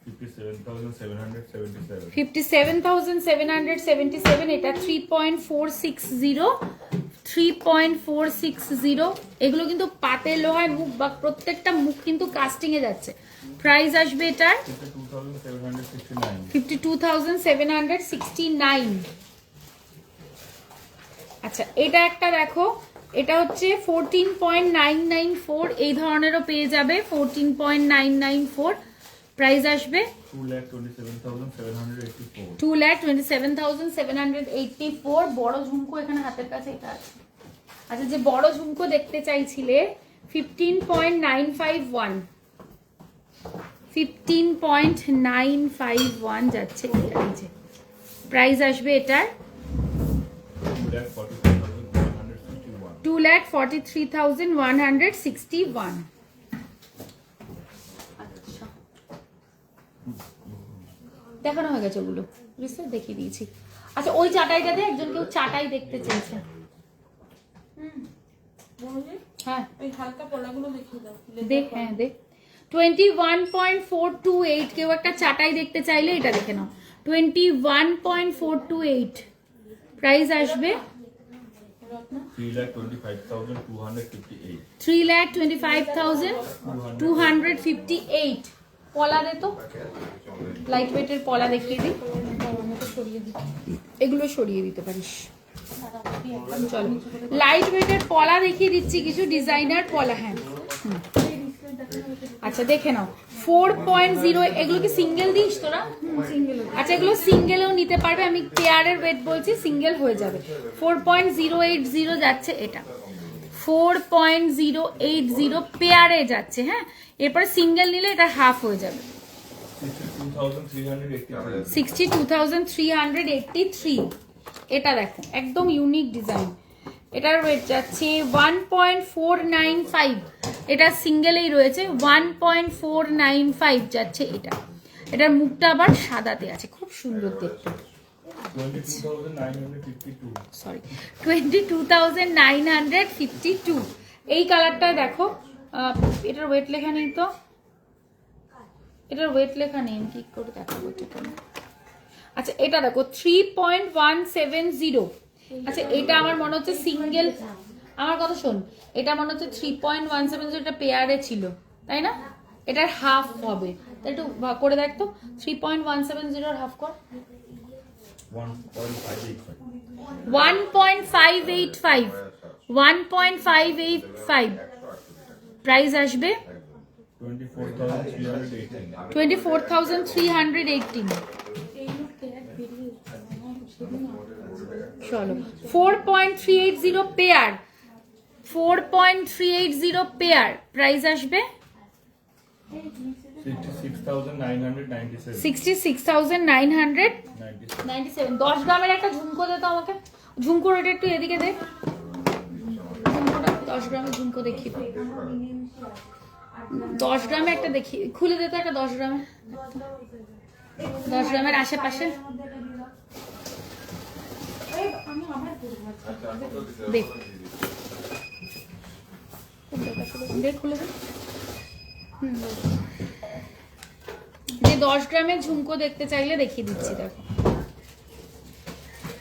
57,777. 57,777। এটা 3.460 এগুলো কিন্তু পাতের লোহায় মুখ বা প্রত্যেকটা মুখ কিন্তু কাস্টিং এ যাচ্ছে। প্রাইস আসবে এটার 52,769. 52,769। আচ্ছা এটা একটা দেখো, এটা হচ্ছে 14.994, এই ধরনেরও পেয়ে যাবে 14.994। প্রাইস আসবে 2,27,784. 2,27,784। বড় ঝুমকো এখানে হাতের কাছে এটা আছে। আচ্ছা যে বড় ঝুমকো দেখতে চাইছিলে 15.951, 15.951 যাচ্ছে এটা নিচে। প্রাইস আসবে এটার 2,43,161. 2,43,161। আচ্ছা দেখানো হয়ে গেছে ওগুলো, বুঝতে দেখিয়ে দিয়েছি। আচ্ছা ওই চাটাইটাতে একজন কেউ চাটাই দেখতে চেয়েছে। বৌদি, হ্যাঁ ওই হালকা পলাগুলো দেখিয়ে দাও। দেখ, হ্যাঁ দেখ। 21.428, কেউ একটা চাটাই দেখতে চাইলে এটা দেখে নাও। 21.428 প্রাইস আসবে 3,25,258. 3,25,258। পলা দে তো, লাইট ওয়েটের পলা দেখিয়ে দিই। এগুলো সরিয়ে দিতে পারিস। চলো লাইট ওয়েটের পলা দেখিয়ে দিচ্ছি, কিছু ডিজাইনার পলা। হ্যাঁ আচ্ছা দেখে নাও 4.0, এগুলো কি সিঙ্গেল দিস তোরা? আচ্ছা এগুলো সিঙ্গেলেও নিতে পারবে, আমি পেয়ারের ওয়েট বলছি, সিঙ্গেল হয়ে যাবে। 4.080 যাচ্ছে এটা, 4.080 পেয়ারে যাচ্ছে। হ্যাঁ এরপরে সিঙ্গেল নিলে এটা হাফ হয়ে যাবে। 62,383. 62,383। এটা দেখো একদম ইউনিক ডিজাইন। এটার ওয়েট যাচ্ছে 1.495, এটা সিঙ্গেলেই রয়েছে। 1.495 যাচ্ছে এটা। এটার মুখটা আবার সাদাতে আছে, খুব সুন্দর দেখতে। 22,952. সরি 22,952। এই কালারটা দেখো, এটার ওয়েট লেখা নেই তো, এটার ওয়েট লেখা নেই, আমি কি করে দেখাবো এটা। আচ্ছা এটা দেখো 3.170। আচ্ছা এটা আমার মনে হচ্ছে সিঙ্গেল, আমার কথা শোন, এটা মনে হচ্ছে 3.170, এটা পেয়ারে ছিল তাই না? এটার হাফ হবে, তাই একটু করে দেখ তো। 3.170 হাফ কর। 1.585. 1.585, 1.585 প্রাইস আসবে 24,318. 24,318। চলো 4.380 পেয়ার, 4.380 পেয়ার প্রাইস আসবে 66,997. 66,997। 10 গ্রামের একটা ঝুমকো দে তো আমাকে, ঝুমকোর এটা একটু এদিকে দে, ঝুমকোটা 10 গ্রামের ঝুমকো দেখি, 10 গ্রামে একটা দেখি, খুলে দে তো একটা 10 গ্রামে, 10 গ্রামের আশেপাশে দেখ, দেখ খুলে দে। যে 10 গ্রামের ঝুমকো দেখতে চাইলে দেখিয়ে দিচ্ছি। দেখো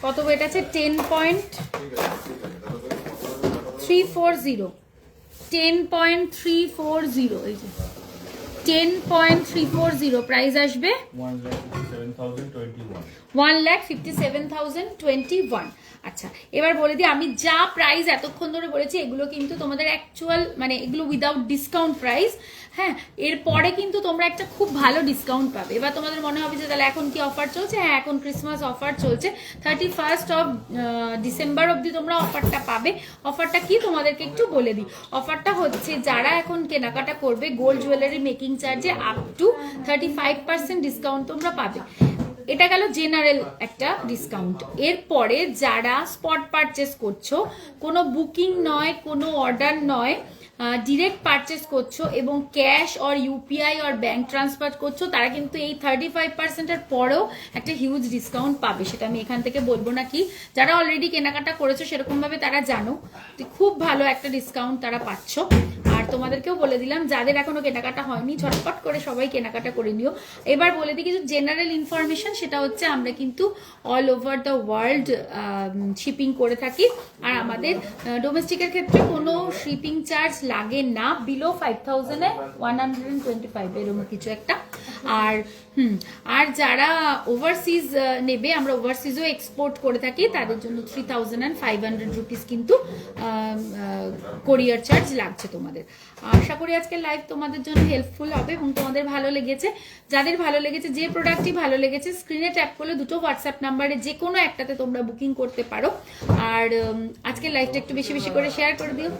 কত ওয়েট আছে, 10.340, 10.340, এই যে 10.340 প্রাইস আসবে 1,57,021. 1,57,021। আচ্ছা এবার বলে দিই, আমি যা প্রাইস এতক্ষণ ধরে বলেছি এগুলো কিন্তু তোমাদের অ্যাকচুয়াল, মানে এগুলো উইদাউট ডিসকাউন্ট প্রাইস। হ্যাঁ এরপরে কিন্তু তোমরা একটা খুব ভালো ডিসকাউন্ট পাবে। এবার তোমাদের মনে হবে যে তাহলে এখন কি অফার চলছে? হ্যাঁ এখন ক্রিসমাস অফার চলছে, 31st অফ ডিসেম্বর অবধি তোমরা অফারটা পাবে। অফারটা কি তোমাদেরকে একটু বলে দিই। অফারটা হচ্ছে যারা এখন কেনাকাটা করবে গোল্ড জুয়েলারি মেকিং চার্জে আপ টু 35% ডিসকাউন্ট তোমরা পাবে। এটা গেল জেনারেল একটা ডিসকাউন্ট। এরপরে যারা স্পট পারচেস করছো, কোনো বুকিং নয়, কোনো অর্ডার নয়, ডিরেক্ট পারচেস করছো এবং cash or UPI or bank transfer করছো, তারা কিন্তু এই 35%-এর পরেও একটা হিউজ ডিসকাউন্ট পাবে। সেটা আমি এখান থেকে বলবো না কি, যারা অলরেডি কেনাকাটা করেছো সেরকম ভাবে তারা জানো, তো খুব ভালো একটা ডিসকাউন্ট তারা পাচ্ছ। আর তোমাদেরকেও বলে দিলাম যাদের এখনো কেনাকাটা হয়নি ঝটপট করে সবাই কেনাকাটা করে নিও। এবার বলে দিই কিছু জেনারেল ইনফরমেশন, সেটা হচ্ছে আমরা কিন্তু all over the world shipping করে থাকি, আর আমাদের ডোমেস্টিকের ক্ষেত্রে কোনো শিপিং চার্জ লাগে না, বিলো 5,000-এ 125 এরকম কিছু একটা। আর যারা ওভারসিজ নেবে, আমরা ওভারসিজও এক্সপোর্ট করে থাকি, তাদের জন্য 3,500 রুপিস কিন্তু কোরিয়ার চার্জ লাগছে তোমাদের। আশা করি আজকের লাইভ তোমাদের জন্য হেল্পফুল হবে এবং তোমাদের ভালো লেগেছে। যাদের ভালো লেগেছে, যে প্রোডাক্টটি ভালো লেগেছে, স্ক্রিনে ট্যাপ করলে দুটো হোয়াটসঅ্যাপ নাম্বারে যে কোনো একটাতে তোমরা বুকিং করতে পারো। আর আজকের লাইভটা একটু বেশি বেশি করে শেয়ার করে দিও।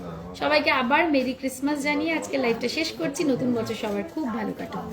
সবাইকে আবার মেরি ক্রিসমাস জানিয়ে আজকের লাইভটা শেষ করছি। নতুন বছর সবার খুব ভালো কাটুক।